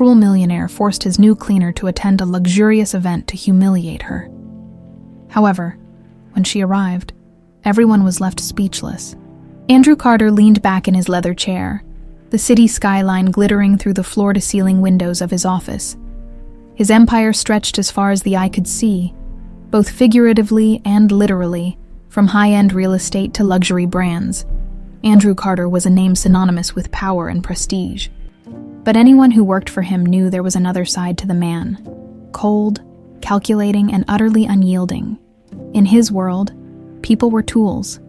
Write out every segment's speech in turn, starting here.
cruel millionaire forced his new cleaner to attend a luxurious event to humiliate her. However, when she arrived, everyone was left speechless. Andrew Carter leaned back in his leather chair, the city skyline glittering through the floor-to-ceiling windows of his office. His empire stretched as far as the eye could see, both figuratively and literally, from high-end real estate to luxury brands. Andrew Carter was a name synonymous with power and prestige. But anyone who worked for him knew there was another side to the man: cold, calculating, and utterly unyielding. In his world, people were tools,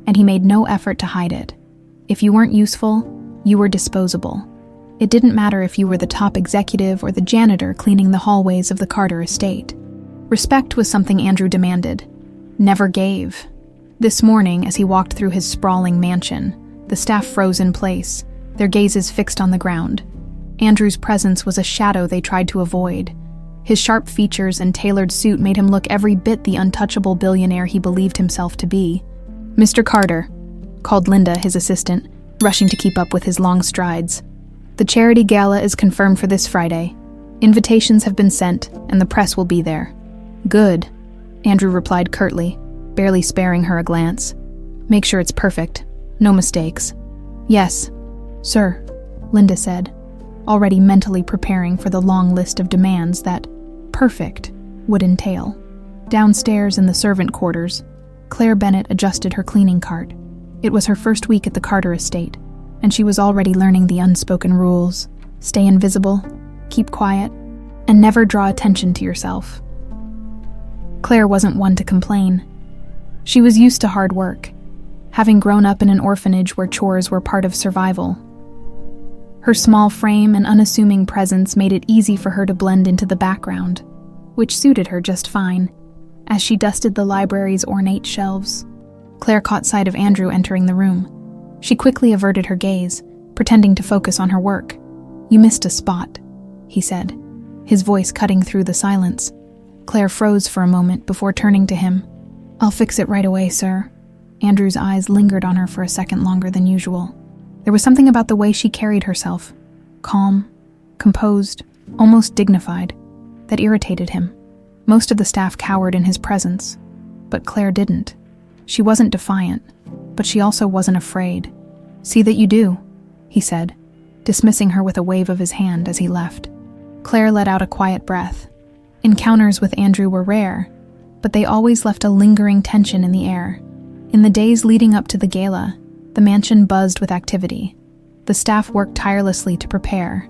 and he made no effort to hide it. If you weren't useful, you were disposable. It didn't matter if you were the top executive or the janitor cleaning the hallways of the Carter estate. Respect was something Andrew demanded, never gave. This morning, as he walked through his sprawling mansion, the staff froze in place, their gazes fixed on the ground. Andrew's presence was a shadow they tried to avoid. His sharp features and tailored suit made him look every bit the untouchable billionaire he believed himself to be. "Mr. Carter," called Linda, his assistant, rushing to keep up with his long strides. "The charity gala is confirmed for this Friday. Invitations have been sent, and the press will be there." "Good," Andrew replied curtly, barely sparing her a glance. "Make sure it's perfect. No mistakes." "Yes, sir," Linda said, already mentally preparing for the long list of demands that perfect would entail. Downstairs in the servant quarters, Clare Bennett adjusted her cleaning cart. It was her first week at the Carter estate, and she was already learning the unspoken rules: stay invisible, keep quiet, and never draw attention to yourself. Clare wasn't one to complain. She was used to hard work, having grown up in an orphanage where chores were part of survival. Her small frame and unassuming presence made it easy for her to blend into the background, which suited her just fine. As she dusted the library's ornate shelves, Clare caught sight of Andrew entering the room. She quickly averted her gaze, pretending to focus on her work. "You missed a spot," he said, his voice cutting through the silence. Clare froze for a moment before turning to him. "I'll fix it right away, sir." Andrew's eyes lingered on her for a second longer than usual. There was something about the way she carried herself, calm, composed, almost dignified, that irritated him. Most of the staff cowered in his presence, but Clare didn't. She wasn't defiant, but she also wasn't afraid. "See that you do," he said, dismissing her with a wave of his hand as he left. Clare let out a quiet breath. Encounters with Andrew were rare, but they always left a lingering tension in the air. In the days leading up to the gala, the mansion buzzed with activity. The staff worked tirelessly to prepare,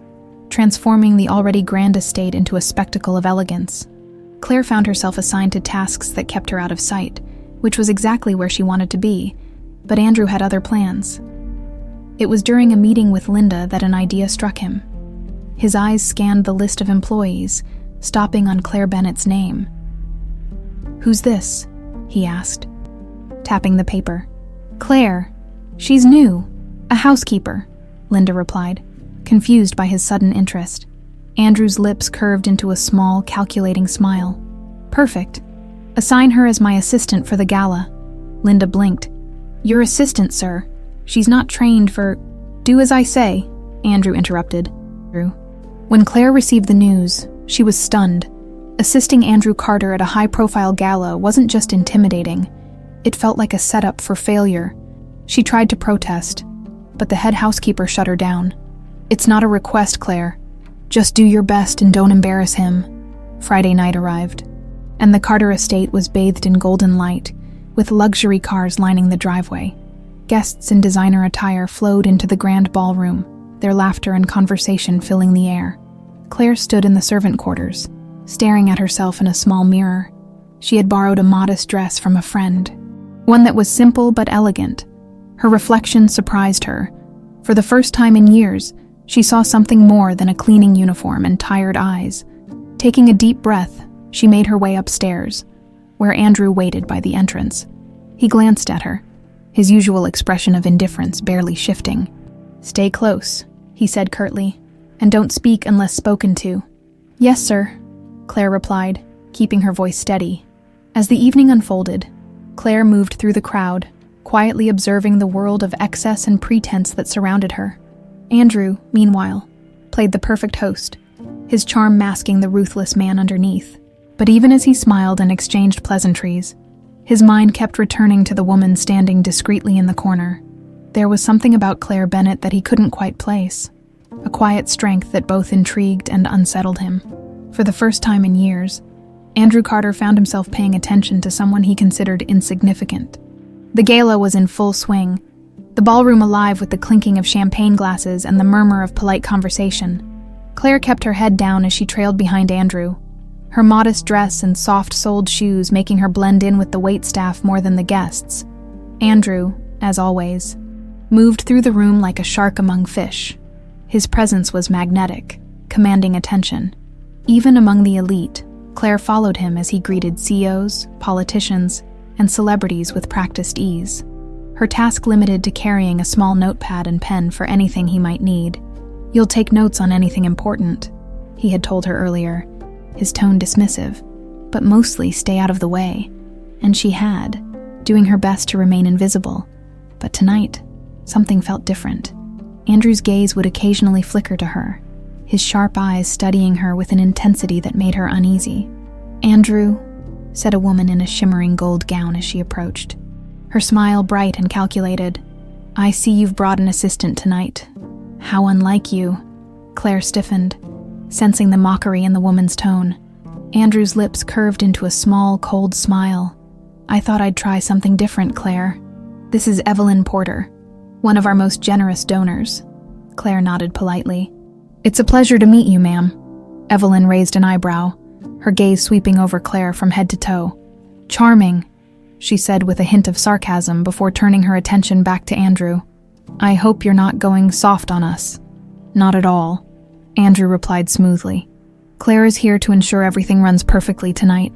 transforming the already grand estate into a spectacle of elegance. Clare found herself assigned to tasks that kept her out of sight, which was exactly where she wanted to be, but Andrew had other plans. It was during a meeting with Linda that an idea struck him. His eyes scanned the list of employees, stopping on Clare Bennett's name. "Who's this?" he asked, tapping the paper. "Clare. She's new. A housekeeper," Linda replied, confused by his sudden interest. Andrew's lips curved into a small, calculating smile. "Perfect. Assign her as my assistant for the gala." Linda blinked. "Your assistant, sir. She's not trained for—" "Do as I say," Andrew interrupted. When Clare received the news, she was stunned. Assisting Andrew Carter at a high-profile gala wasn't just intimidating. It felt like a setup for failure. She tried to protest, but the head housekeeper shut her down. "It's not a request, Clare. Just do your best and don't embarrass him." Friday night arrived, and the Carter estate was bathed in golden light, with luxury cars lining the driveway. Guests in designer attire flowed into the grand ballroom, their laughter and conversation filling the air. Clare stood in the servant quarters, staring at herself in a small mirror. She had borrowed a modest dress from a friend, one that was simple but elegant. Her reflection surprised her. For the first time in years, she saw something more than a cleaning uniform and tired eyes. Taking a deep breath, she made her way upstairs, where Andrew waited by the entrance. He glanced at her, his usual expression of indifference barely shifting. "Stay close," he said curtly, "and don't speak unless spoken to." "Yes, sir," Clare replied, keeping her voice steady. As the evening unfolded, Clare moved through the crowd, quietly observing the world of excess and pretense that surrounded her. Andrew, meanwhile, played the perfect host, his charm masking the ruthless man underneath. But even as he smiled and exchanged pleasantries, his mind kept returning to the woman standing discreetly in the corner. There was something about Clare Bennett that he couldn't quite place, a quiet strength that both intrigued and unsettled him. For the first time in years, Andrew Carter found himself paying attention to someone he considered insignificant. The gala was in full swing, the ballroom alive with the clinking of champagne glasses and the murmur of polite conversation. Clare kept her head down as she trailed behind Andrew, her modest dress and soft-soled shoes making her blend in with the waitstaff more than the guests. Andrew, as always, moved through the room like a shark among fish. His presence was magnetic, commanding attention. Even among the elite, Clare followed him as he greeted CEOs, politicians, and celebrities with practiced ease. Her task limited to carrying a small notepad and pen for anything he might need. "You'll take notes on anything important," he had told her earlier, his tone dismissive, but mostly stay out of the way. And she had, doing her best to remain invisible. But tonight, something felt different. Andrew's gaze would occasionally flicker to her, his sharp eyes studying her with an intensity that made her uneasy. "Andrew," said a woman in a shimmering gold gown as she approached, her smile bright and calculated. "I see you've brought an assistant tonight. How unlike you." Clare stiffened, sensing the mockery in the woman's tone. Andrew's lips curved into a small, cold smile. "I thought I'd try something different, Clare. This is Evelyn Porter, one of our most generous donors." Clare nodded politely. "It's a pleasure to meet you, ma'am." Evelyn raised an eyebrow, her gaze sweeping over Clare from head to toe. "Charming," she said with a hint of sarcasm before turning her attention back to Andrew. "I hope you're not going soft on us." "Not at all," Andrew replied smoothly. "Clare is here to ensure everything runs perfectly tonight.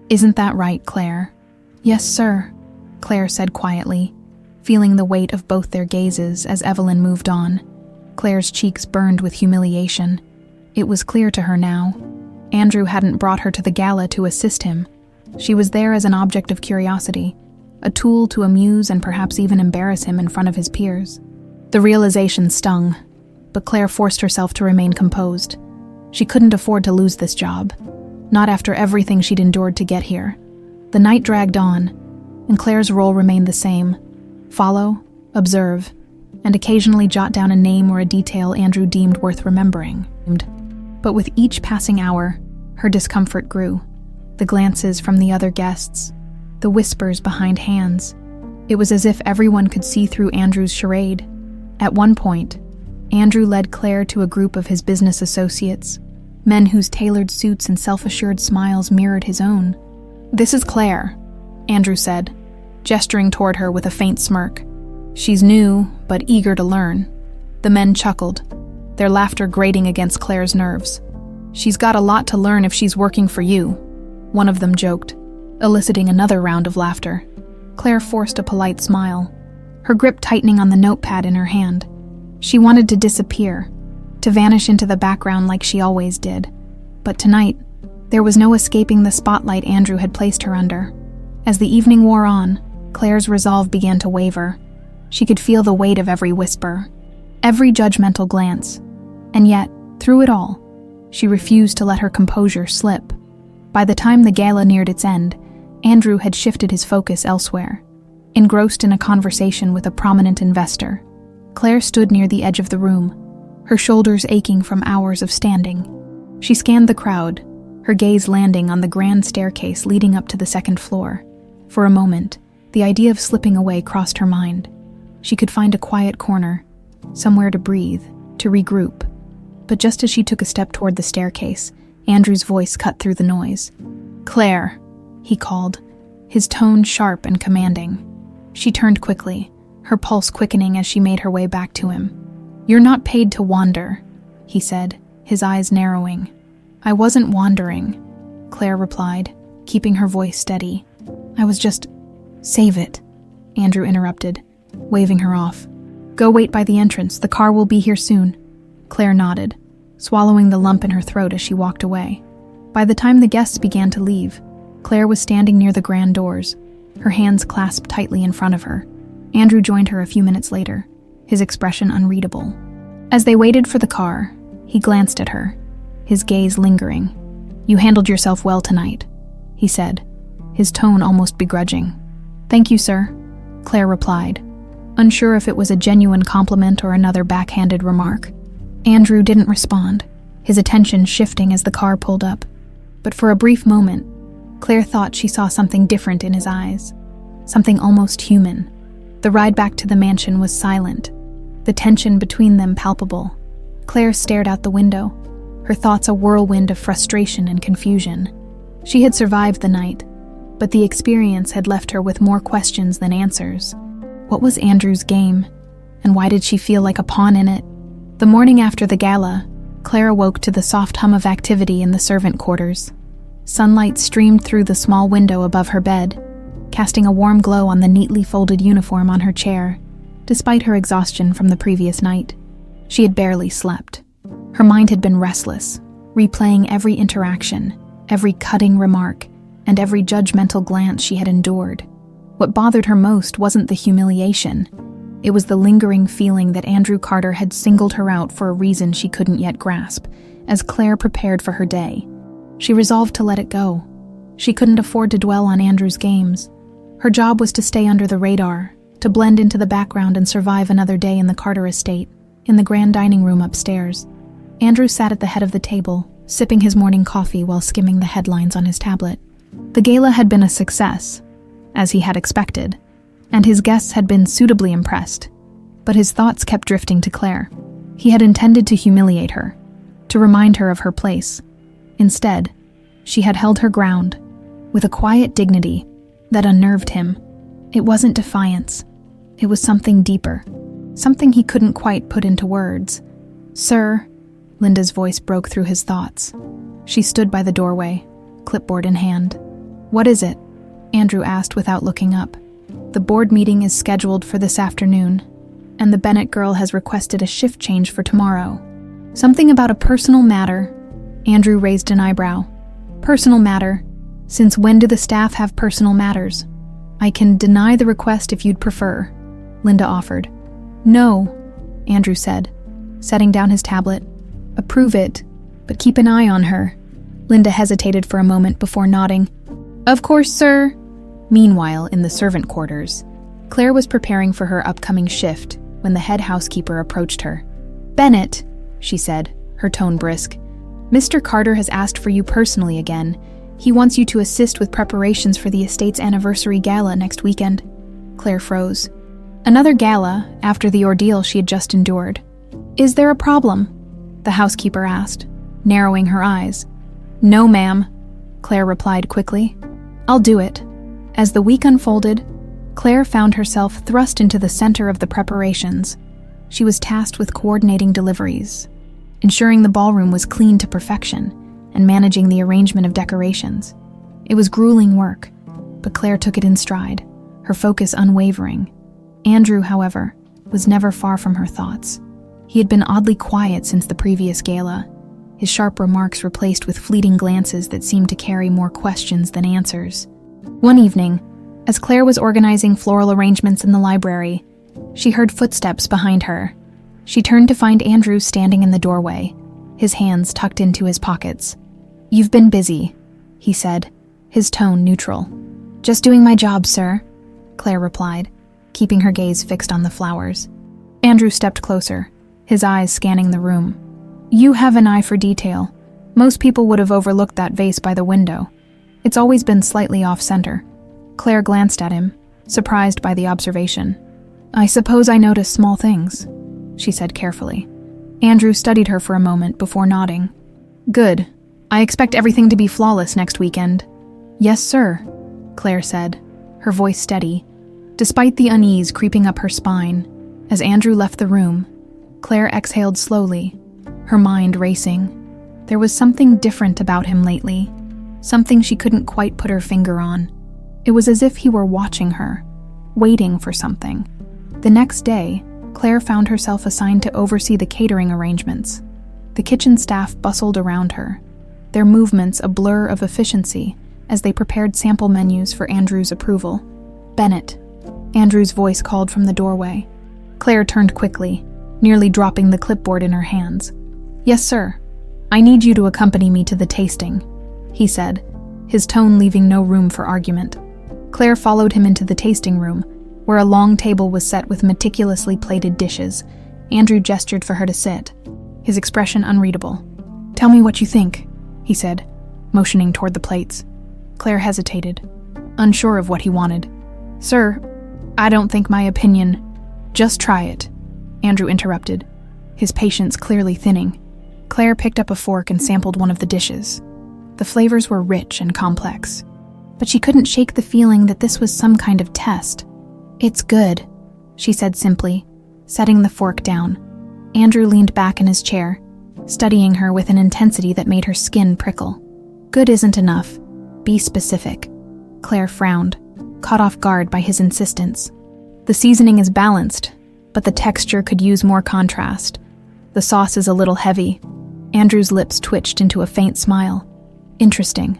Isn't that right, Clare?" "Yes, sir," Clare said quietly, feeling the weight of both their gazes as Evelyn moved on. Clare's cheeks burned with humiliation. It was clear to her now. Andrew hadn't brought her to the gala to assist him. She was there as an object of curiosity, a tool to amuse and perhaps even embarrass him in front of his peers. The realization stung, but Clare forced herself to remain composed. She couldn't afford to lose this job, not after everything she'd endured to get here. The night dragged on, and Clare's role remained the same: follow, observe, and occasionally jot down a name or a detail Andrew deemed worth remembering. But with each passing hour, her discomfort grew. The glances from the other guests, the whispers behind hands. It was as if everyone could see through Andrew's charade. At one point, Andrew led Clare to a group of his business associates, men whose tailored suits and self-assured smiles mirrored his own. "This is Clare," Andrew said, gesturing toward her with a faint smirk. "She's new, but eager to learn." The men chuckled, their laughter grating against Clare's nerves. "She's got a lot to learn if she's working for you," one of them joked, eliciting another round of laughter. Clare forced a polite smile, her grip tightening on the notepad in her hand. She wanted to disappear, to vanish into the background like she always did. But tonight, there was no escaping the spotlight Andrew had placed her under. As the evening wore on, Clare's resolve began to waver. She could feel the weight of every whisper, every judgmental glance, and yet, through it all, she refused to let her composure slip. By the time the gala neared its end, Andrew had shifted his focus elsewhere. Engrossed in a conversation with a prominent investor, Clare stood near the edge of the room, her shoulders aching from hours of standing. She scanned the crowd, her gaze landing on the grand staircase leading up to the second floor. For a moment, the idea of slipping away crossed her mind. She could find a quiet corner, somewhere to breathe, to regroup. But just as she took a step toward the staircase, Andrew's voice cut through the noise. "Clare," he called, his tone sharp and commanding. She turned quickly, her pulse quickening as she made her way back to him. "You're not paid to wander," he said, his eyes narrowing. "I wasn't wandering," Clare replied, keeping her voice steady. "I was just—" "Save it," Andrew interrupted, waving her off. "Go wait by the entrance, the car will be here soon." Clare nodded, swallowing the lump in her throat as she walked away. By the time the guests began to leave, Clare was standing near the grand doors, her hands clasped tightly in front of her. Andrew joined her a few minutes later, his expression unreadable. As they waited for the car, he glanced at her, his gaze lingering. "You handled yourself well tonight," he said, his tone almost begrudging. "Thank you, sir," Clare replied, unsure if it was a genuine compliment or another backhanded remark. Andrew didn't respond, his attention shifting as the car pulled up. But for a brief moment, Clare thought she saw something different in his eyes, something almost human. The ride back to the mansion was silent, the tension between them palpable. Clare stared out the window, her thoughts a whirlwind of frustration and confusion. She had survived the night, but the experience had left her with more questions than answers. What was Andrew's game, and why did she feel like a pawn in it? The morning after the gala, Clare awoke to the soft hum of activity in the servant quarters. Sunlight streamed through the small window above her bed, casting a warm glow on the neatly folded uniform on her chair, despite her exhaustion from the previous night. She had barely slept. Her mind had been restless, replaying every interaction, every cutting remark, and every judgmental glance she had endured. What bothered her most wasn't the humiliation. It was the lingering feeling that Andrew Carter had singled her out for a reason she couldn't yet grasp. As Clare prepared for her day, she resolved to let it go. She couldn't afford to dwell on Andrew's games. Her job was to stay under the radar, to blend into the background and survive another day in the Carter estate, in the grand dining room upstairs. Andrew sat at the head of the table, sipping his morning coffee while skimming the headlines on his tablet. The gala had been a success, as he had expected, and his guests had been suitably impressed, but his thoughts kept drifting to Clare. He had intended to humiliate her, to remind her of her place. Instead, she had held her ground, with a quiet dignity that unnerved him. It wasn't defiance. It was something deeper, something he couldn't quite put into words. "Sir," Linda's voice broke through his thoughts. She stood by the doorway, clipboard in hand. "What is it?" Andrew asked without looking up. "The board meeting is scheduled for this afternoon, and the Bennett girl has requested a shift change for tomorrow. Something about a personal matter." Andrew raised an eyebrow. "Personal matter? Since when do the staff have personal matters?" "I can deny the request if you'd prefer," Linda offered. "No," Andrew said, setting down his tablet. "Approve it, but keep an eye on her." Linda hesitated for a moment before nodding. "Of course, sir." Meanwhile, in the servant quarters, Clare was preparing for her upcoming shift when the head housekeeper approached her. "Bennett," she said, her tone brisk, "Mr. Carter has asked for you personally again. He wants you to assist with preparations for the estate's anniversary gala next weekend." Clare froze. Another gala, after the ordeal she had just endured. "Is there a problem?" the housekeeper asked, narrowing her eyes. "No, ma'am," Clare replied quickly. "I'll do it." As the week unfolded, Clare found herself thrust into the center of the preparations. She was tasked with coordinating deliveries, ensuring the ballroom was clean to perfection, and managing the arrangement of decorations. It was grueling work, but Clare took it in stride, her focus unwavering. Andrew, however, was never far from her thoughts. He had been oddly quiet since the previous gala, his sharp remarks replaced with fleeting glances that seemed to carry more questions than answers. One evening, as Clare was organizing floral arrangements in the library, she heard footsteps behind her. She turned to find Andrew standing in the doorway, his hands tucked into his pockets. "You've been busy," he said, his tone neutral. "Just doing my job, sir," Clare replied, keeping her gaze fixed on the flowers. Andrew stepped closer, his eyes scanning the room. "You have an eye for detail. Most people would have overlooked that vase by the window. It's always been slightly off-center." Clare glanced at him, surprised by the observation. "I suppose I notice small things," she said carefully. Andrew studied her for a moment before nodding. "Good. I expect everything to be flawless next weekend." "Yes, sir," Clare said, her voice steady, despite the unease creeping up her spine. As Andrew left the room, Clare exhaled slowly, her mind racing. There was something different about him lately, something she couldn't quite put her finger on. It was as if he were watching her, waiting for something. The next day, Clare found herself assigned to oversee the catering arrangements. The kitchen staff bustled around her, their movements a blur of efficiency as they prepared sample menus for Andrew's approval. "Bennett," Andrew's voice called from the doorway. Clare turned quickly, nearly dropping the clipboard in her hands. "Yes, sir." "I need you to accompany me to the tasting," he said, his tone leaving no room for argument. Clare followed him into the tasting room, where a long table was set with meticulously plated dishes. Andrew gestured for her to sit, his expression unreadable. "Tell me what you think," he said, motioning toward the plates. Clare hesitated, unsure of what he wanted. "Sir, I don't think my opinion—" "Just try it," Andrew interrupted, his patience clearly thinning. Clare picked up a fork and sampled one of the dishes. The flavors were rich and complex, but she couldn't shake the feeling that this was some kind of test. "It's good," she said simply, setting the fork down. Andrew leaned back in his chair, studying her with an intensity that made her skin prickle. "Good isn't enough. Be specific." Clare frowned, caught off guard by his insistence. "The seasoning is balanced, but the texture could use more contrast. The sauce is a little heavy." Andrew's lips twitched into a faint smile. "Interesting."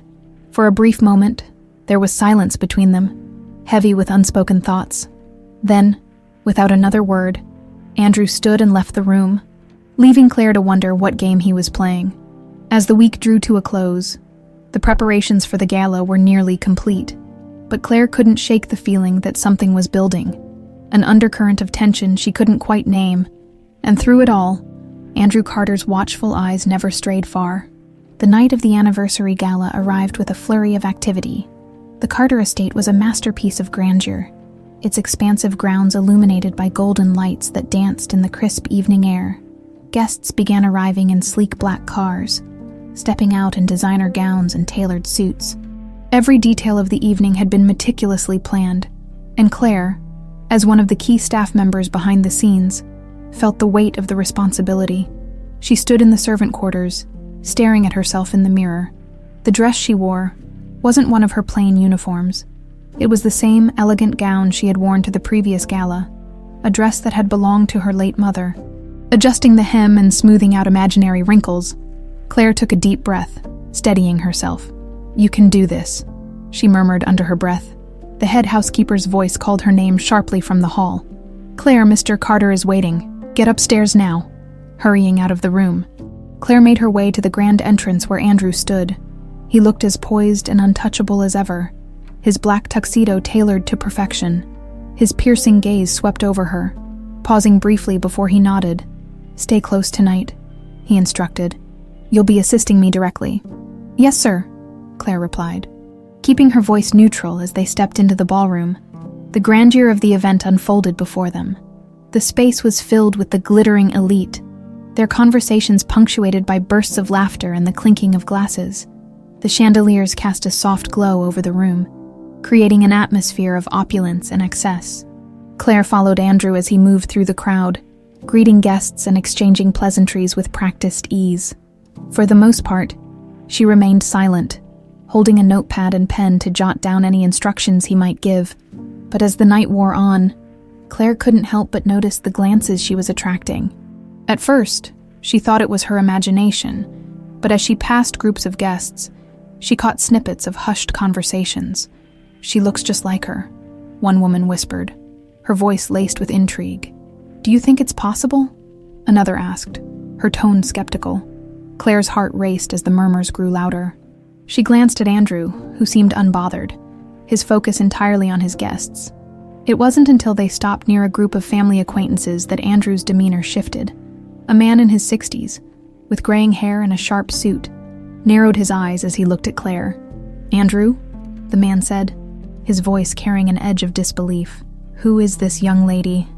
For a brief moment, there was silence between them, heavy with unspoken thoughts. Then, without another word, Andrew stood and left the room, leaving Clare to wonder what game he was playing. As the week drew to a close, the preparations for the gala were nearly complete, but Clare couldn't shake the feeling that something was building, an undercurrent of tension she couldn't quite name, and through it all, Andrew Carter's watchful eyes never strayed far. The night of the anniversary gala arrived with a flurry of activity. The Carter estate was a masterpiece of grandeur, its expansive grounds illuminated by golden lights that danced in the crisp evening air. Guests began arriving in sleek black cars, stepping out in designer gowns and tailored suits. Every detail of the evening had been meticulously planned, and Clare, as one of the key staff members behind the scenes, felt the weight of the responsibility. She stood in the servant quarters, staring at herself in the mirror. The dress she wore wasn't one of her plain uniforms. It was the same elegant gown she had worn to the previous gala, a dress that had belonged to her late mother. Adjusting the hem and smoothing out imaginary wrinkles, Clare took a deep breath, steadying herself. "You can do this," she murmured under her breath. The head housekeeper's voice called her name sharply from the hall. "Clare, Mr. Carter is waiting. Get upstairs now." Hurrying out of the room, Clare made her way to the grand entrance where Andrew stood. He looked as poised and untouchable as ever, his black tuxedo tailored to perfection. His piercing gaze swept over her, pausing briefly before he nodded. "Stay close tonight," he instructed. "You'll be assisting me directly." "Yes, sir," Clare replied, keeping her voice neutral as they stepped into the ballroom. The grandeur of the event unfolded before them. The space was filled with the glittering elite, their conversations punctuated by bursts of laughter and the clinking of glasses. The chandeliers cast a soft glow over the room, creating an atmosphere of opulence and excess. Clare followed Andrew as he moved through the crowd, greeting guests and exchanging pleasantries with practiced ease. For the most part, she remained silent, holding a notepad and pen to jot down any instructions he might give. But as the night wore on, Clare couldn't help but notice the glances she was attracting. At first, she thought it was her imagination, but as she passed groups of guests, she caught snippets of hushed conversations. "She looks just like her," one woman whispered, her voice laced with intrigue. "Do you think it's possible?" another asked, her tone skeptical. Clare's heart raced as the murmurs grew louder. She glanced at Andrew, who seemed unbothered, his focus entirely on his guests. It wasn't until they stopped near a group of family acquaintances that Andrew's demeanor shifted. A man in his 60s, with graying hair and a sharp suit, narrowed his eyes as he looked at Clare. "Andrew?" the man said, his voice carrying an edge of disbelief. "Who is this young lady?"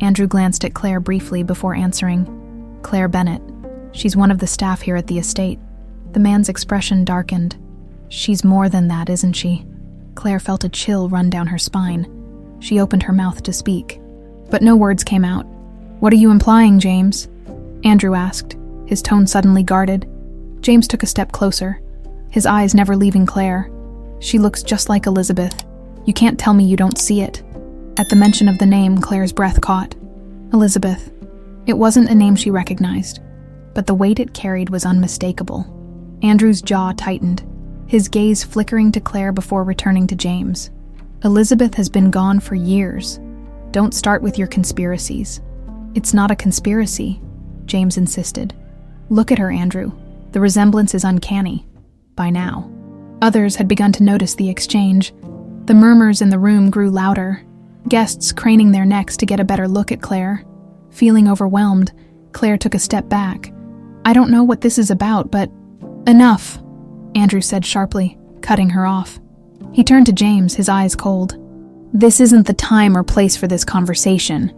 Andrew glanced at Clare briefly before answering. "Clare Bennett. She's one of the staff here at the estate." The man's expression darkened. "She's more than that, isn't she?" Clare felt a chill run down her spine. She opened her mouth to speak, but no words came out. "What are you implying, James?" Andrew asked, his tone suddenly guarded. James took a step closer, his eyes never leaving Clare. "She looks just like Elizabeth. You can't tell me you don't see it." At the mention of the name, Clare's breath caught. Elizabeth. It wasn't a name she recognized, but the weight it carried was unmistakable. Andrew's jaw tightened, his gaze flickering to Clare before returning to James. "Elizabeth has been gone for years. Don't start with your conspiracies." "It's not a conspiracy," James insisted. "Look at her, Andrew. The resemblance is uncanny, by now. Others had begun to notice the exchange. The murmurs in the room grew louder, guests craning their necks to get a better look at Clare. Feeling overwhelmed, Clare took a step back. "I don't know what this is about, but..." "Enough," Andrew said sharply, cutting her off. He turned to James, his eyes cold. "This isn't the time or place for this conversation."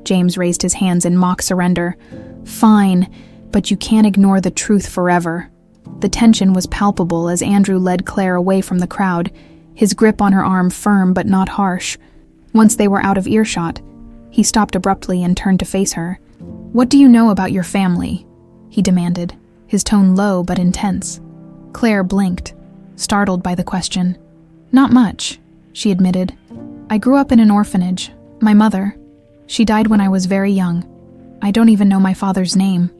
James raised his hands in mock surrender. "Fine, but you can't ignore the truth forever." The tension was palpable as Andrew led Clare away from the crowd, his grip on her arm firm but not harsh. Once they were out of earshot, he stopped abruptly and turned to face her. "What do you know about your family?" he demanded, his tone low but intense. Clare blinked, startled by the question. "Not much," she admitted. "I grew up in an orphanage. My mother, she died when I was very young. I don't even know my father's name."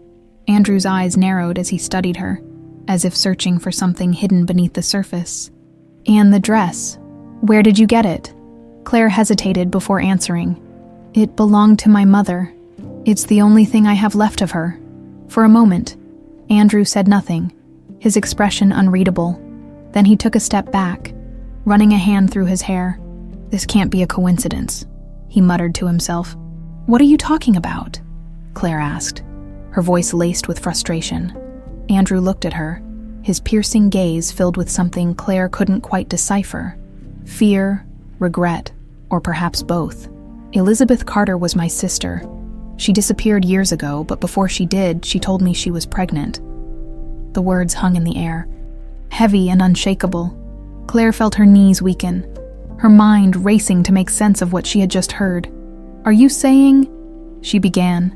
Andrew's eyes narrowed as he studied her, as if searching for something hidden beneath the surface. "And the dress. Where did you get it?" Clare hesitated before answering. "It belonged to my mother. It's the only thing I have left of her." For a moment, Andrew said nothing, his expression unreadable. Then he took a step back, running a hand through his hair. "This can't be a coincidence," he muttered to himself. "What are you talking about?" Clare asked, her voice laced with frustration. Andrew looked at her, his piercing gaze filled with something Clare couldn't quite decipher. Fear, regret, or perhaps both. "Elizabeth Carter was my sister. She disappeared years ago, but before she did, she told me she was pregnant." The words hung in the air, heavy and unshakable. Clare felt her knees weaken, her mind racing to make sense of what she had just heard. "Are you saying—" she began,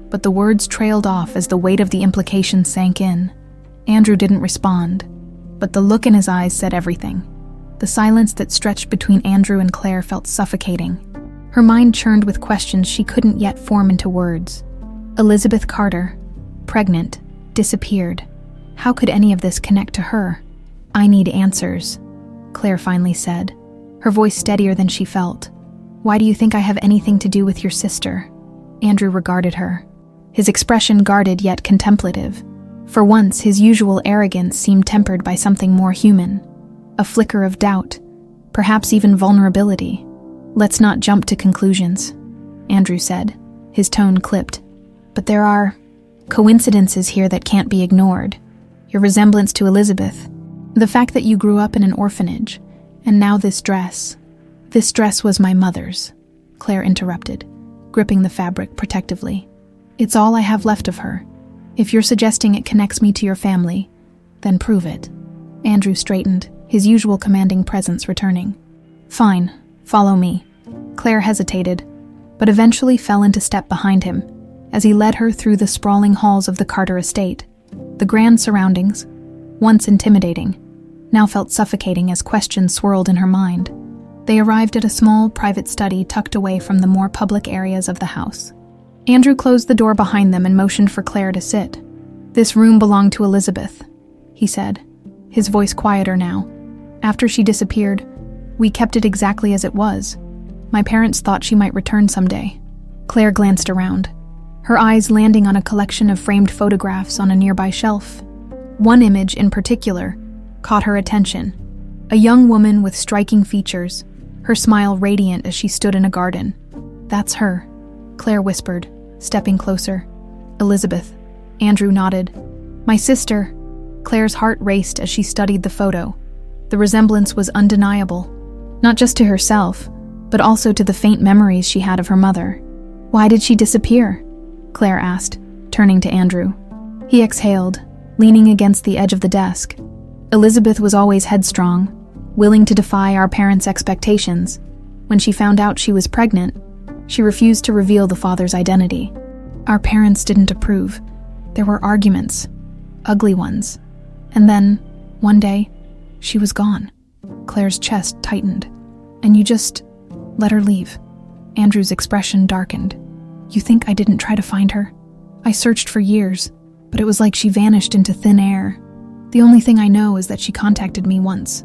but the words trailed off as the weight of the implication sank in. Andrew didn't respond, but the look in his eyes said everything. The silence that stretched between Andrew and Clare felt suffocating. Her mind churned with questions she couldn't yet form into words. Elizabeth Carter, pregnant, disappeared. How could any of this connect to her? "I need answers," Clare finally said, her voice steadier than she felt. "Why do you think I have anything to do with your sister?" Andrew regarded her, his expression guarded yet contemplative. For once, his usual arrogance seemed tempered by something more human. A flicker of doubt, perhaps even vulnerability. "Let's not jump to conclusions," Andrew said, his tone clipped. "But there are coincidences here that can't be ignored. Your resemblance to Elizabeth, the fact that you grew up in an orphanage, and now this dress. This dress was my mother's," Clare interrupted, gripping the fabric protectively. "It's all I have left of her. If you're suggesting it connects me to your family, then prove it." Andrew straightened, his usual commanding presence returning. "Fine, follow me." Clare hesitated, but eventually fell into step behind him, as he led her through the sprawling halls of the Carter estate. The grand surroundings, once intimidating, now felt suffocating as questions swirled in her mind. They arrived at a small, private study tucked away from the more public areas of the house. Andrew closed the door behind them and motioned for Clare to sit. "This room belonged to Elizabeth," he said, his voice quieter now. "After she disappeared, we kept it exactly as it was. My parents thought she might return someday." Clare glanced around, her eyes landing on a collection of framed photographs on a nearby shelf. One image in particular caught her attention. A young woman with striking features, her smile radiant as she stood in a garden. "That's her," Clare whispered, stepping closer. "Elizabeth." Andrew nodded. "My sister." Clare's heart raced as she studied the photo. The resemblance was undeniable, not just to herself, but also to the faint memories she had of her mother. "Why did she disappear?" Clare asked, turning to Andrew. He exhaled, leaning against the edge of the desk. "Elizabeth was always headstrong, willing to defy our parents' expectations. When she found out she was pregnant, she refused to reveal the father's identity. Our parents didn't approve. There were arguments, ugly ones. And then, one day, she was gone." Clare's chest tightened. "And you just let her leave?" Andrew's expression darkened. "You think I didn't try to find her? I searched for years, but it was like she vanished into thin air. The only thing I know is that she contacted me once,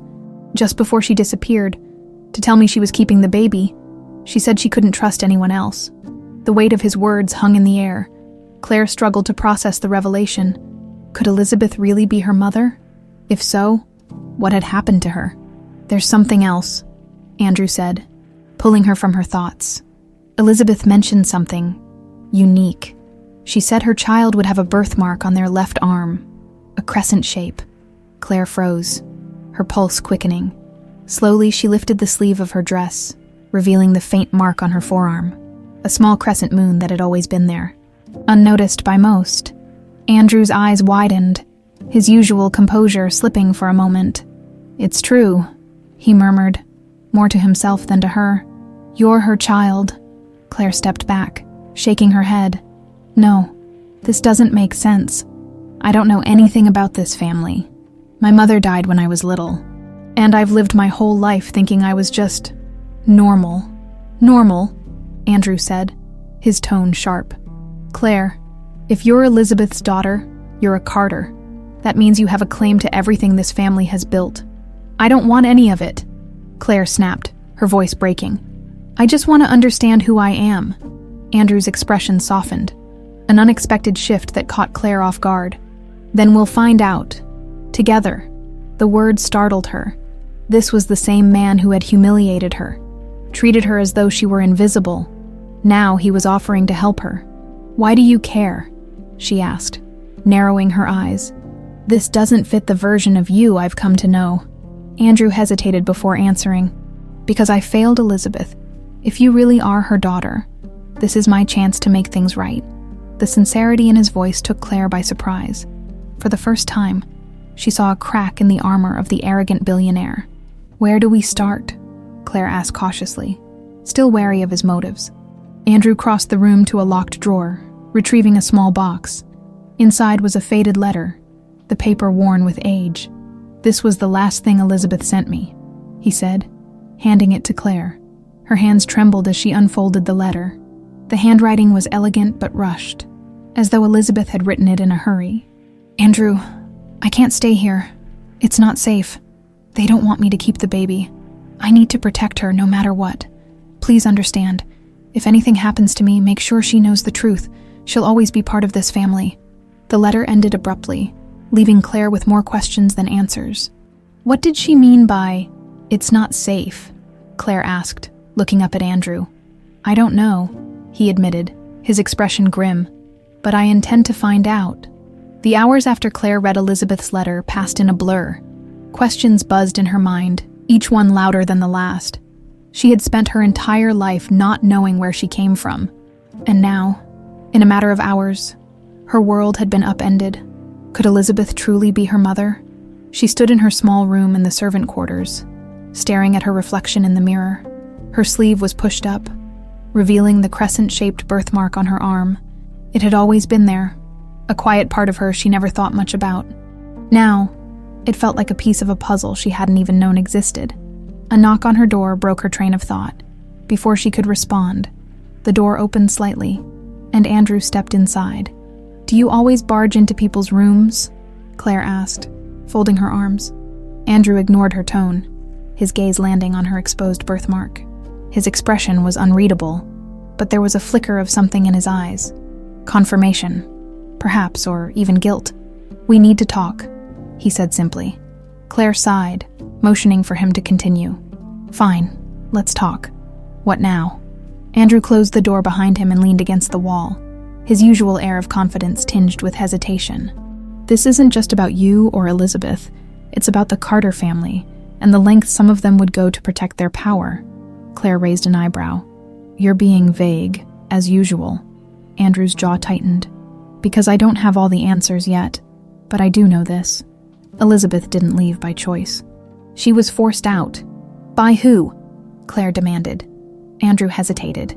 just before she disappeared, to tell me she was keeping the baby. She said she couldn't trust anyone else." The weight of his words hung in the air. Clare struggled to process the revelation. Could Elizabeth really be her mother? If so, what had happened to her? "There's something else," Andrew said, pulling her from her thoughts. Elizabeth mentioned something unique. She said her child would have a birthmark on their left arm, a crescent shape. Claire froze, her pulse quickening. Slowly, she lifted the sleeve of her dress, revealing the faint mark on her forearm, a small crescent moon that had always been there. Unnoticed by most, Andrew's eyes widened, his usual composure slipping for a moment. "It's true," he murmured, more to himself than to her. "You're her child." Claire stepped back, shaking her head. "No, this doesn't make sense. I don't know anything about this family. My mother died when I was little, and I've lived my whole life thinking I was just normal." "Normal?" Andrew said, his tone sharp. "Claire, if you're Elizabeth's daughter, you're a Carter. That means you have a claim to everything this family has built. I don't want any of it," Claire snapped, her voice breaking. "I just want to understand who I am." Andrew's expression softened, an unexpected shift that caught Claire off guard. "Then we'll find out. Together." The word startled her. This was the same man who had humiliated her, treated her as though she were invisible. Now he was offering to help her. "Why do you care?" she asked, narrowing her eyes. "This doesn't fit the version of you I've come to know." Andrew hesitated before answering. "Because I failed Elizabeth. If you really are her daughter, this is my chance to make things right." The sincerity in his voice took Claire by surprise. For the first time, she saw a crack in the armor of the arrogant billionaire. "Where do we start?" Claire asked cautiously, still wary of his motives. Andrew crossed the room to a locked drawer, retrieving a small box. Inside was a faded letter, the paper worn with age. "This was the last thing Elizabeth sent me," he said, handing it to Claire. Her hands trembled as she unfolded the letter. The handwriting was elegant but rushed, as though Elizabeth had written it in a hurry. "Andrew, I can't stay here. It's not safe. They don't want me to keep the baby. I need to protect her no matter what. Please understand. If anything happens to me, make sure she knows the truth. She'll always be part of this family." The letter ended abruptly, leaving Claire with more questions than answers. What did she mean by, "It's not safe"? Claire asked, looking up at Andrew. "I don't know," he admitted, his expression grim. "But I intend to find out." The hours after Claire read Elizabeth's letter passed in a blur. Questions buzzed in her mind, each one louder than the last. She had spent her entire life not knowing where she came from. And now, in a matter of hours, her world had been upended. Could Elizabeth truly be her mother? She stood in her small room in the servant quarters, staring at her reflection in the mirror. Her sleeve was pushed up, revealing the crescent-shaped birthmark on her arm. It had always been there, a quiet part of her she never thought much about. Now, it felt like a piece of a puzzle she hadn't even known existed. A knock on her door broke her train of thought. Before she could respond, the door opened slightly, and Andrew stepped inside. "Do you always barge into people's rooms?" Claire asked, folding her arms. Andrew ignored her tone, his gaze landing on her exposed birthmark. His expression was unreadable, but there was a flicker of something in his eyes. Confirmation, perhaps, or even guilt. "We need to talk," he said simply. Claire sighed, motioning for him to continue. "Fine, let's talk. What now?" Andrew closed the door behind him and leaned against the wall, his usual air of confidence tinged with hesitation. "This isn't just about you or Elizabeth. It's about the Carter family, and the length some of them would go to protect their power." Claire raised an eyebrow. "You're being vague, as usual." Andrew's jaw tightened. "Because I don't have all the answers yet, but I do know this. Elizabeth didn't leave by choice. She was forced out." "By who?" Claire demanded. Andrew hesitated.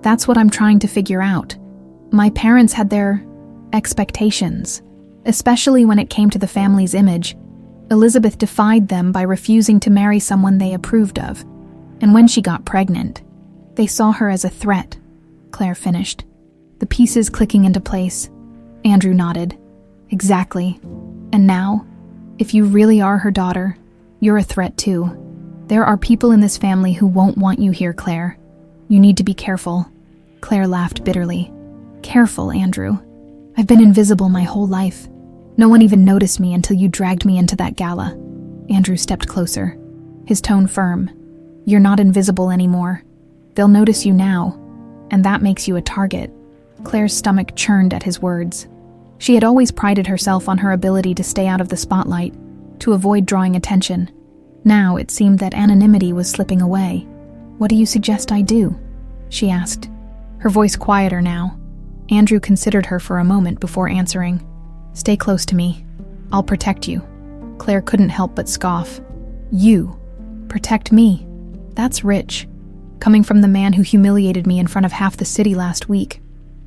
"That's what I'm trying to figure out. My parents had their expectations, especially when it came to the family's image. Elizabeth defied them by refusing to marry someone they approved of. And when she got pregnant, they saw her as a threat," Claire finished, the pieces clicking into place. Andrew nodded. "Exactly. And now, if you really are her daughter, you're a threat too. There are people in this family who won't want you here, Claire. You need to be careful." Claire laughed bitterly. "Careful, Andrew. I've been invisible my whole life. No one even noticed me until you dragged me into that gala." Andrew stepped closer, his tone firm. "You're not invisible anymore. They'll notice you now, and that makes you a target." Claire's stomach churned at his words. She had always prided herself on her ability to stay out of the spotlight, to avoid drawing attention. Now it seemed that anonymity was slipping away. "What do you suggest I do?" she asked, her voice quieter now. Andrew considered her for a moment before answering. "Stay close to me. I'll protect you." Claire couldn't help but scoff. "You? Protect me? That's rich. Coming from the man who humiliated me in front of half the city last week."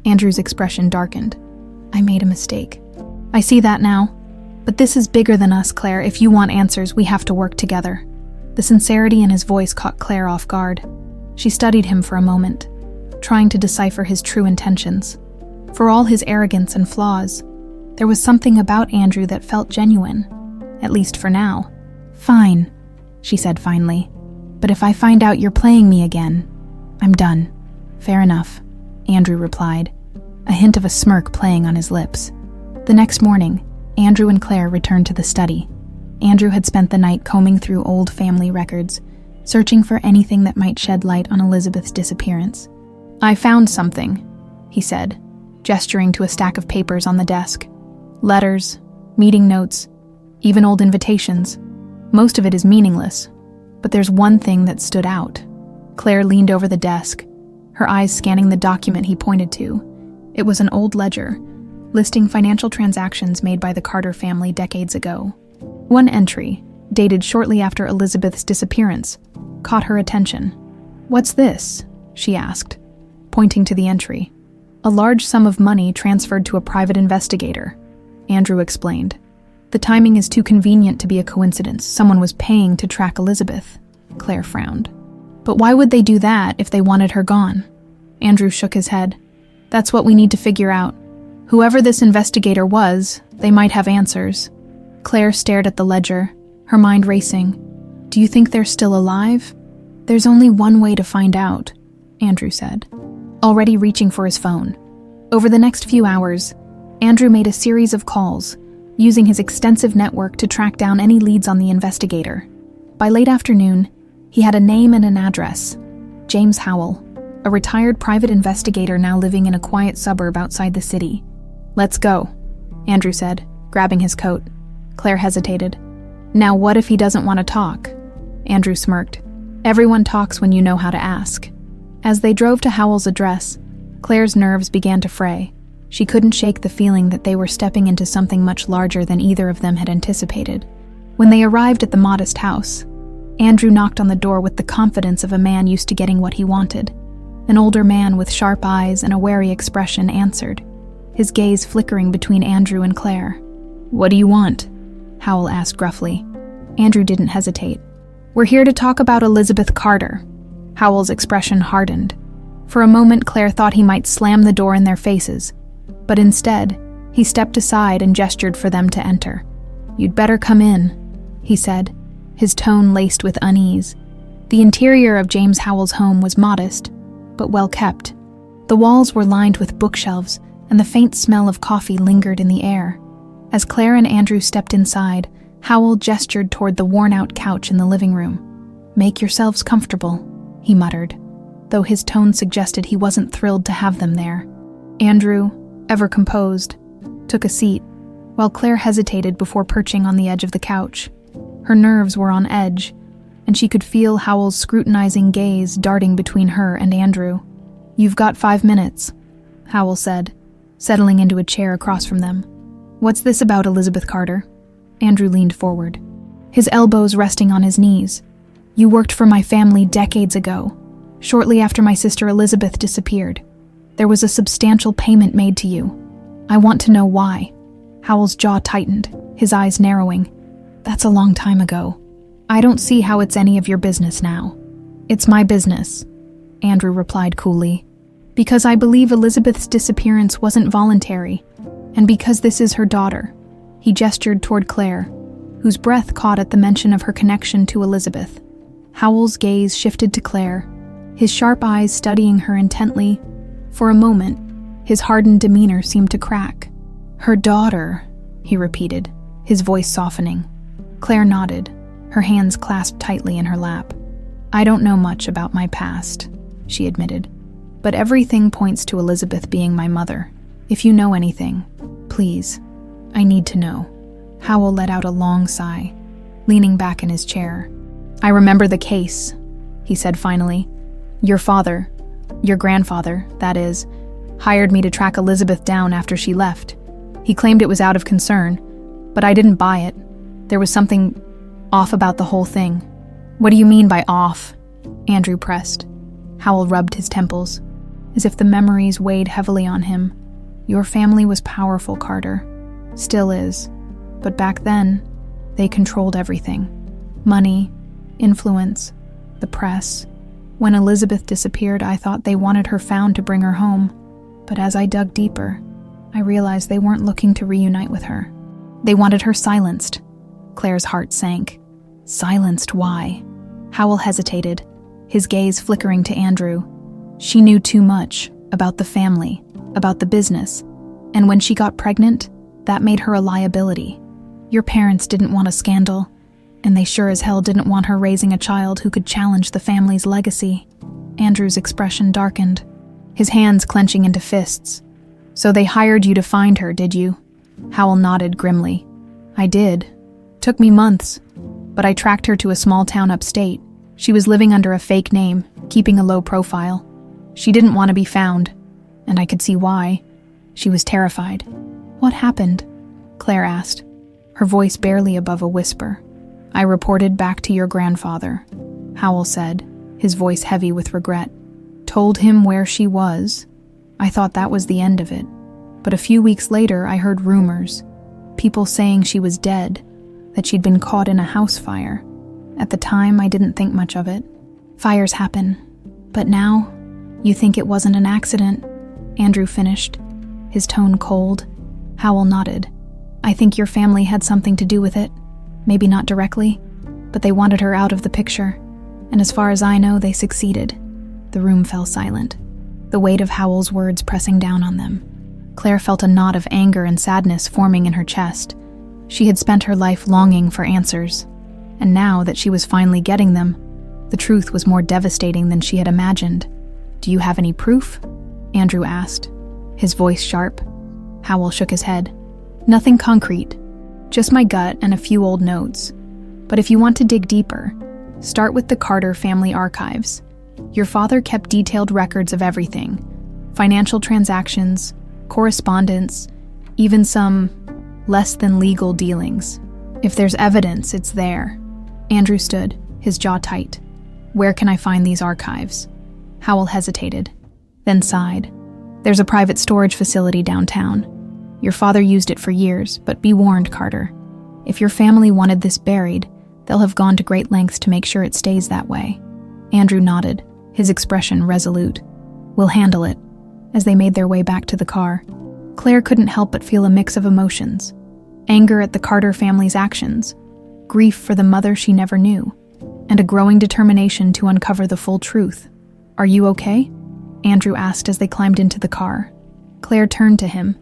Andrew's expression darkened. "I made a mistake. I see that now. But this is bigger than us, Claire. If you want answers, we have to work together." The sincerity in his voice caught Claire off guard. She studied him for a moment, trying to decipher his true intentions. For all his arrogance and flaws, there was something about Andrew that felt genuine, at least for now. "Fine," she said finally. "But if I find out you're playing me again, I'm done." "Fair enough," Andrew replied, a hint of a smirk playing on his lips. The next morning, Andrew and Claire returned to the study. Andrew had spent the night combing through old family records, searching for anything that might shed light on Elizabeth's disappearance. "I found something," he said, gesturing to a stack of papers on the desk. "Letters, meeting notes, even old invitations. Most of it is meaningless, but there's one thing that stood out." Claire leaned over the desk, her eyes scanning the document he pointed to. It was an old ledger, listing financial transactions made by the Carter family decades ago. One entry, dated shortly after Elizabeth's disappearance, caught her attention. "What's this?" she asked, pointing to the entry. "A large sum of money transferred to a private investigator," Andrew explained. "The timing is too convenient to be a coincidence. Someone was paying to track Elizabeth." Claire frowned. "But why would they do that if they wanted her gone?" Andrew shook his head. "That's what we need to figure out. Whoever this investigator was, they might have answers." Claire stared at the ledger, her mind racing. "Do you think they're still alive?" "There's only one way to find out," Andrew said, already reaching for his phone. Over the next few hours, Andrew made a series of calls, using his extensive network to track down any leads on the investigator. By late afternoon, he had a name and an address: James Howell, a retired private investigator now living in a quiet suburb outside the city. "Let's go," Andrew said, grabbing his coat. Claire hesitated. "Now what if he doesn't want to talk?" Andrew smirked. "Everyone talks when you know how to ask." As they drove to Howell's address, Claire's nerves began to fray. She couldn't shake the feeling that they were stepping into something much larger than either of them had anticipated. When they arrived at the modest house, Andrew knocked on the door with the confidence of a man used to getting what he wanted. An older man with sharp eyes and a wary expression answered, his gaze flickering between Andrew and Claire. "What do you want?" Howell asked gruffly. Andrew didn't hesitate. "We're here to talk about Elizabeth Carter." Howell's expression hardened. For a moment, Claire thought he might slam the door in their faces, but instead, he stepped aside and gestured for them to enter. "You'd better come in," he said, his tone laced with unease. The interior of James Howell's home was modest, but well kept. The walls were lined with bookshelves, and the faint smell of coffee lingered in the air. As Claire and Andrew stepped inside, Howell gestured toward the worn-out couch in the living room. "Make yourselves comfortable," he muttered, though his tone suggested he wasn't thrilled to have them there. Andrew, ever composed, took a seat, while Claire hesitated before perching on the edge of the couch. Her nerves were on edge, and she could feel Howell's scrutinizing gaze darting between her and Andrew. "You've got 5 minutes," Howell said, settling into a chair across from them. "What's this about Elizabeth Carter?" Andrew leaned forward, his elbows resting on his knees. "You worked for my family decades ago, shortly after my sister Elizabeth disappeared. There was a substantial payment made to you. I want to know why." Howell's jaw tightened, his eyes narrowing. "That's a long time ago. I don't see how it's any of your business now." "It's my business," Andrew replied coolly, "because I believe Elizabeth's disappearance wasn't voluntary, and because this is her daughter." He gestured toward Claire, whose breath caught at the mention of her connection to Elizabeth. Howell's gaze shifted to Claire, his sharp eyes studying her intently. For a moment, his hardened demeanor seemed to crack. "Her daughter," he repeated, his voice softening. Claire nodded, her hands clasped tightly in her lap. I don't know much about my past, she admitted, but everything points to Elizabeth being my mother. If you know anything, please, I need to know. Howell let out a long sigh, leaning back in his chair. I remember the case, he said finally. Your father, your grandfather, that is, hired me to track Elizabeth down after she left. He claimed it was out of concern, but I didn't buy it. There was something off about the whole thing. What do you mean by off? Andrew pressed. Howell rubbed his temples, as if the memories weighed heavily on him. Your family was powerful, Carter. Still is. But back then, they controlled everything. Money, influence, the press. When Elizabeth disappeared, I thought they wanted her found to bring her home. But as I dug deeper, I realized they weren't looking to reunite with her. They wanted her silenced. Claire's heart sank. Silenced, why? Howell hesitated, his gaze flickering to Andrew. She knew too much about the family, about the business, and when she got pregnant, that made her a liability. Your parents didn't want a scandal, and they sure as hell didn't want her raising a child who could challenge the family's legacy. Andrew's expression darkened, his hands clenching into fists. So they hired you to find her, did you? Howell nodded grimly. I did. Took me months, but I tracked her to a small town upstate. She was living under a fake name, keeping a low profile. She didn't want to be found, and I could see why. She was terrified. What happened? Claire asked, her voice barely above a whisper. I reported back to your grandfather, Howell said, his voice heavy with regret. Told him where she was. I thought that was the end of it. But a few weeks later, I heard rumors. People saying she was dead, that she'd been caught in a house fire. At the time, I didn't think much of it. Fires happen. But now, you think it wasn't an accident? Andrew finished, his tone cold. Howell nodded. I think your family had something to do with it. Maybe not directly, but they wanted her out of the picture. And as far as I know, they succeeded. The room fell silent, the weight of Howell's words pressing down on them. Claire felt a knot of anger and sadness forming in her chest. She had spent her life longing for answers, and now that she was finally getting them, the truth was more devastating than she had imagined. Do you have any proof? Andrew asked, his voice sharp. Howell shook his head. Nothing concrete, just my gut and a few old notes. But if you want to dig deeper, start with the Carter family archives. Your father kept detailed records of everything. Financial transactions, correspondence, even some less than legal dealings. If there's evidence, it's there. Andrew stood, his jaw tight. Where can I find these archives? Howell hesitated, then sighed. There's a private storage facility downtown. Your father used it for years, but be warned, Carter. If your family wanted this buried, they'll have gone to great lengths to make sure it stays that way. Andrew nodded, his expression resolute. We'll handle it. As they made their way back to the car, Claire couldn't help but feel a mix of emotions. Anger at the Carter family's actions, grief for the mother she never knew, and a growing determination to uncover the full truth. Are you okay? Andrew asked as they climbed into the car. Claire turned to him,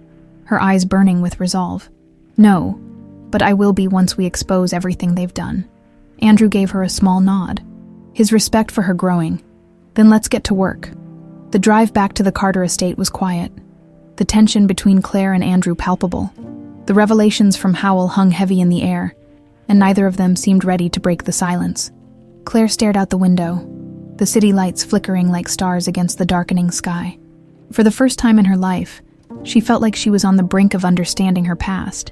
her eyes burning with resolve. No, but I will be once we expose everything they've done. Andrew gave her a small nod, his respect for her growing. Then let's get to work. The drive back to the Carter estate was quiet, the tension between Claire and Andrew palpable. The revelations from Howell hung heavy in the air, and neither of them seemed ready to break the silence. Claire stared out the window, the city lights flickering like stars against the darkening sky. For the first time in her life, she felt like she was on the brink of understanding her past.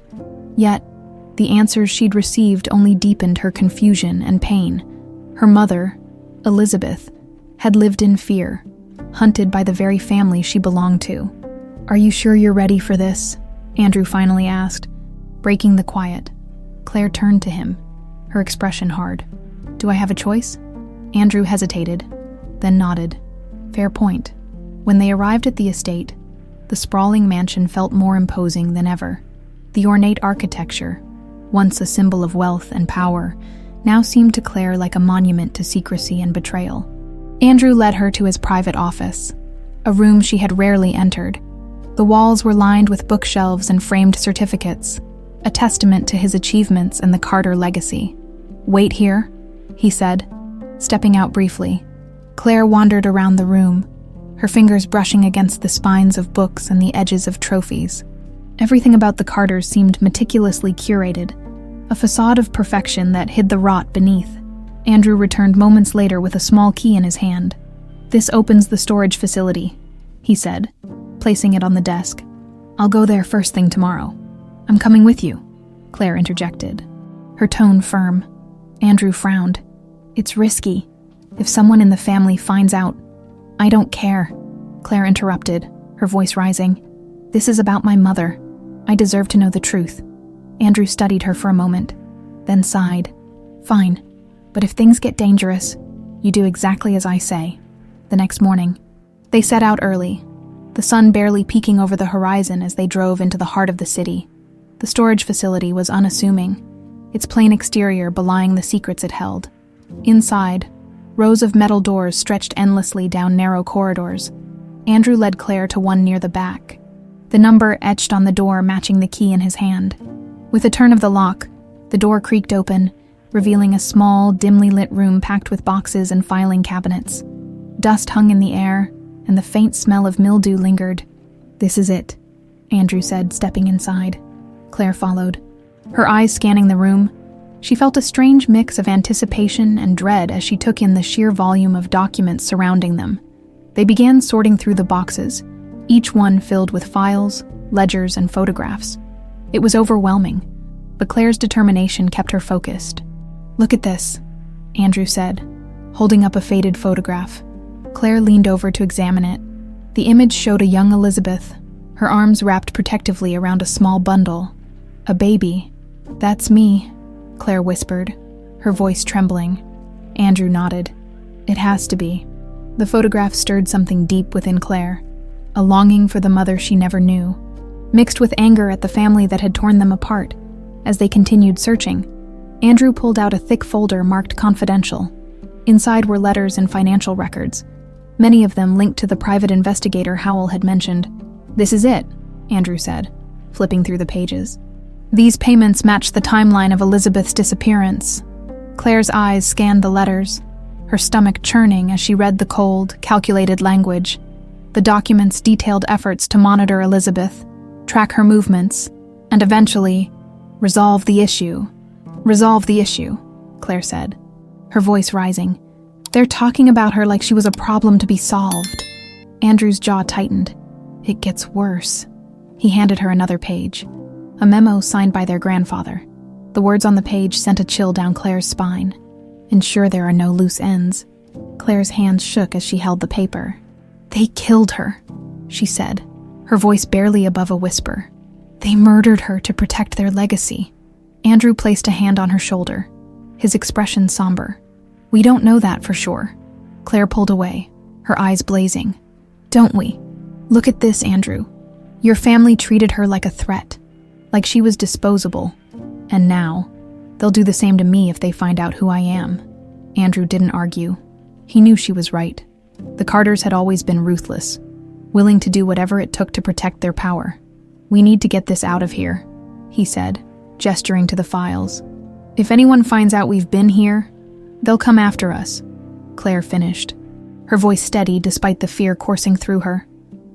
Yet, the answers she'd received only deepened her confusion and pain. Her mother, Elizabeth, had lived in fear, hunted by the very family she belonged to. Are you sure you're ready for this? Andrew finally asked, breaking the quiet. Claire turned to him, her expression hard. Do I have a choice? Andrew hesitated, then nodded. Fair point. When they arrived at the estate, the sprawling mansion felt more imposing than ever. The ornate architecture, once a symbol of wealth and power, now seemed to Claire like a monument to secrecy and betrayal. Andrew led her to his private office, a room she had rarely entered. The walls were lined with bookshelves and framed certificates, a testament to his achievements and the Carter legacy. "Wait here," he said, stepping out briefly. Claire wandered around the room, her fingers brushing against the spines of books and the edges of trophies. Everything about the Carters seemed meticulously curated, a facade of perfection that hid the rot beneath. Andrew returned moments later with a small key in his hand. "This opens the storage facility," he said, placing it on the desk. "I'll go there first thing tomorrow." "I'm coming with you," Claire interjected, her tone firm. Andrew frowned. "It's risky. If someone in the family finds out—" "I don't care," Claire interrupted, her voice rising. "This is about my mother. I deserve to know the truth." Andrew studied her for a moment, then sighed. "Fine, but if things get dangerous, you do exactly as I say." The next morning, they set out early, the sun barely peeking over the horizon as they drove into the heart of the city. The storage facility was unassuming, its plain exterior belying the secrets it held. Inside, rows of metal doors stretched endlessly down narrow corridors. Andrew led Claire to one near the back, the number etched on the door matching the key in his hand. With a turn of the lock, the door creaked open, revealing a small, dimly lit room packed with boxes and filing cabinets. Dust hung in the air, and the faint smell of mildew lingered. "This is it," Andrew said, stepping inside. Claire followed, her eyes scanning the room. She felt a strange mix of anticipation and dread as she took in the sheer volume of documents surrounding them. They began sorting through the boxes, each one filled with files, ledgers, and photographs. It was overwhelming, but Claire's determination kept her focused. "Look at this," Andrew said, holding up a faded photograph. Claire leaned over to examine it. The image showed a young Elizabeth, her arms wrapped protectively around a small bundle. "A baby." "That's me," Claire whispered, her voice trembling. Andrew nodded. "It has to be." The photograph stirred something deep within Claire, a longing for the mother she never knew, mixed with anger at the family that had torn them apart. As they continued searching, Andrew pulled out a thick folder marked confidential. Inside were letters and financial records, many of them linked to the private investigator Howell had mentioned. "This is it," Andrew said, flipping through the pages. These payments matched the timeline of Elizabeth's disappearance. Claire's eyes scanned the letters, her stomach churning as she read the cold, calculated language. The documents detailed efforts to monitor Elizabeth, track her movements, and eventually, resolve the issue. "Resolve the issue," Claire said, her voice rising. "They're talking about her like she was a problem to be solved." Andrew's jaw tightened. "It gets worse." He handed her another page, a memo signed by their grandfather. The words on the page sent a chill down Claire's spine. "Ensure there are no loose ends." Claire's hands shook as she held the paper. "They killed her," she said, her voice barely above a whisper. "They murdered her to protect their legacy." Andrew placed a hand on her shoulder, his expression somber. "We don't know that for sure." Claire pulled away, her eyes blazing. "Don't we? Look at this, Andrew. Your family treated her like a threat, like she was disposable. And now, they'll do the same to me if they find out who I am." Andrew didn't argue. He knew she was right. The Carters had always been ruthless, willing to do whatever it took to protect their power. "We need to get this out of here," he said, gesturing to the files. "If anyone finds out we've been here, they'll come after us," Claire finished, her voice steady despite the fear coursing through her.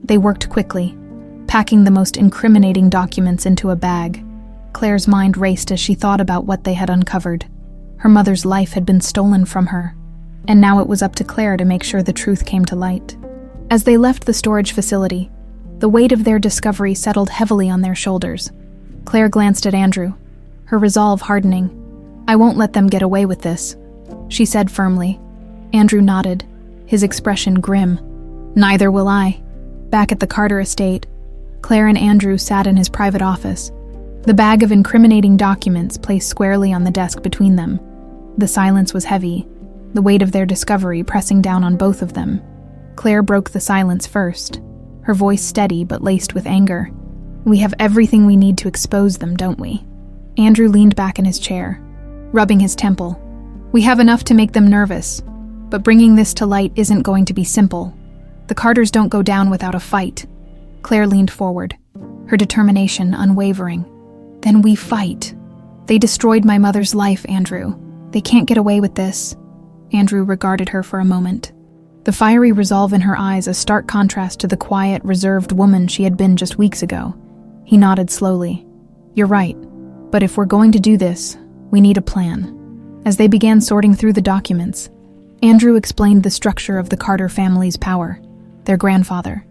They worked quickly, packing the most incriminating documents into a bag. Claire's mind raced as she thought about what they had uncovered. Her mother's life had been stolen from her, and now it was up to Claire to make sure the truth came to light. As they left the storage facility, the weight of their discovery settled heavily on their shoulders. Claire glanced at Andrew, her resolve hardening. "I won't let them get away with this," she said firmly. Andrew nodded, his expression grim. "Neither will I." Back at the Carter estate, Claire and Andrew sat in his private office, the bag of incriminating documents placed squarely on the desk between them. The silence was heavy, the weight of their discovery pressing down on both of them. Claire broke the silence first, her voice steady but laced with anger. "We have everything we need to expose them, don't we?" Andrew leaned back in his chair, rubbing his temple. "We have enough to make them nervous, but bringing this to light isn't going to be simple. The Carters don't go down without a fight." Claire leaned forward, her determination unwavering. Then we fight. They destroyed my mother's life, Andrew. They can't get away with this. Andrew regarded her for a moment. The fiery resolve in her eyes a stark contrast to the quiet, reserved woman she had been just weeks ago. He nodded slowly. You're right, but if we're going to do this, we need a plan. As they began sorting through the documents, Andrew explained the structure of the Carter family's power. Their grandfather,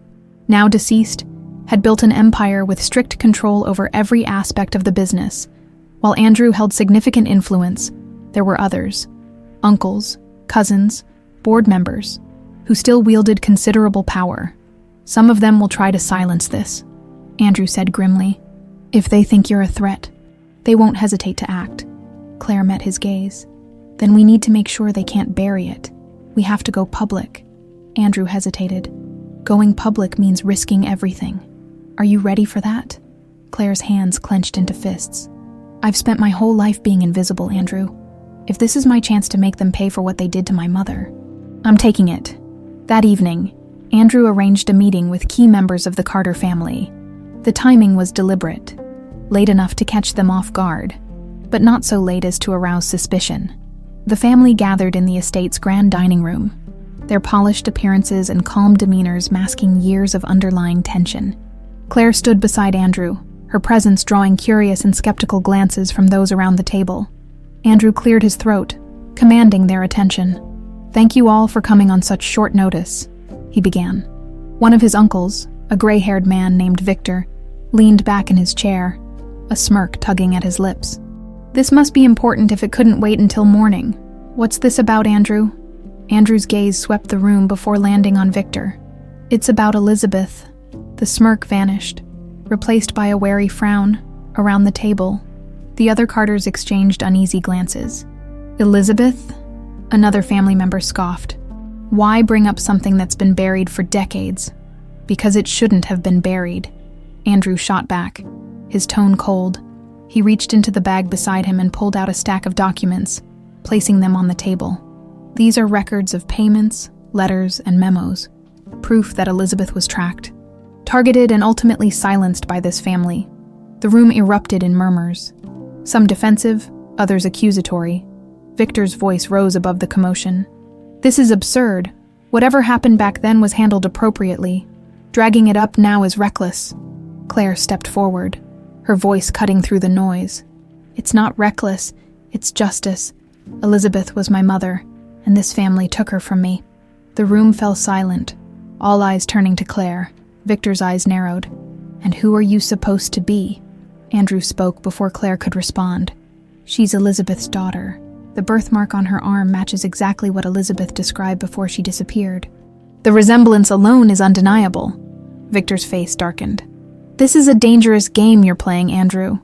now deceased, had built an empire with strict control over every aspect of the business. While Andrew held significant influence, there were others, uncles, cousins, board members, who still wielded considerable power. Some of them will try to silence this, Andrew said grimly. If they think you're a threat, they won't hesitate to act. Claire met his gaze. Then we need to make sure they can't bury it. We have to go public. Andrew hesitated. Going public means risking everything. Are you ready for that? Claire's hands clenched into fists. I've spent my whole life being invisible, Andrew. If this is my chance to make them pay for what they did to my mother, I'm taking it. That evening, Andrew arranged a meeting with key members of the Carter family. The timing was deliberate, late enough to catch them off guard, but not so late as to arouse suspicion. The family gathered in the estate's grand dining room, their polished appearances and calm demeanors masking years of underlying tension. Claire stood beside Andrew, her presence drawing curious and skeptical glances from those around the table. Andrew cleared his throat, commanding their attention. Thank you all for coming on such short notice, he began. One of his uncles, a gray-haired man named Victor, leaned back in his chair, a smirk tugging at his lips. This must be important if it couldn't wait until morning. What's this about, Andrew? Andrew's gaze swept the room before landing on Victor. It's about Elizabeth. The smirk vanished, replaced by a wary frown. Around the table, the other Carters exchanged uneasy glances. Elizabeth? Another family member scoffed. Why bring up something that's been buried for decades? Because it shouldn't have been buried. Andrew shot back, his tone cold. He reached into the bag beside him and pulled out a stack of documents, placing them on the table. These are records of payments, letters, and memos, proof that Elizabeth was tracked. Targeted and ultimately silenced by this family, the room erupted in murmurs. Some defensive, others accusatory. Victor's voice rose above the commotion. This is absurd. Whatever happened back then was handled appropriately. Dragging it up now is reckless. Claire stepped forward, her voice cutting through the noise. It's not reckless, it's justice. Elizabeth was my mother, and this family took her from me. The room fell silent, all eyes turning to Claire. Victor's eyes narrowed. And who are you supposed to be? Andrew spoke before Claire could respond. She's Elizabeth's daughter. The birthmark on her arm matches exactly what Elizabeth described before she disappeared. The resemblance alone is undeniable. Victor's face darkened. This is a dangerous game you're playing, Andrew.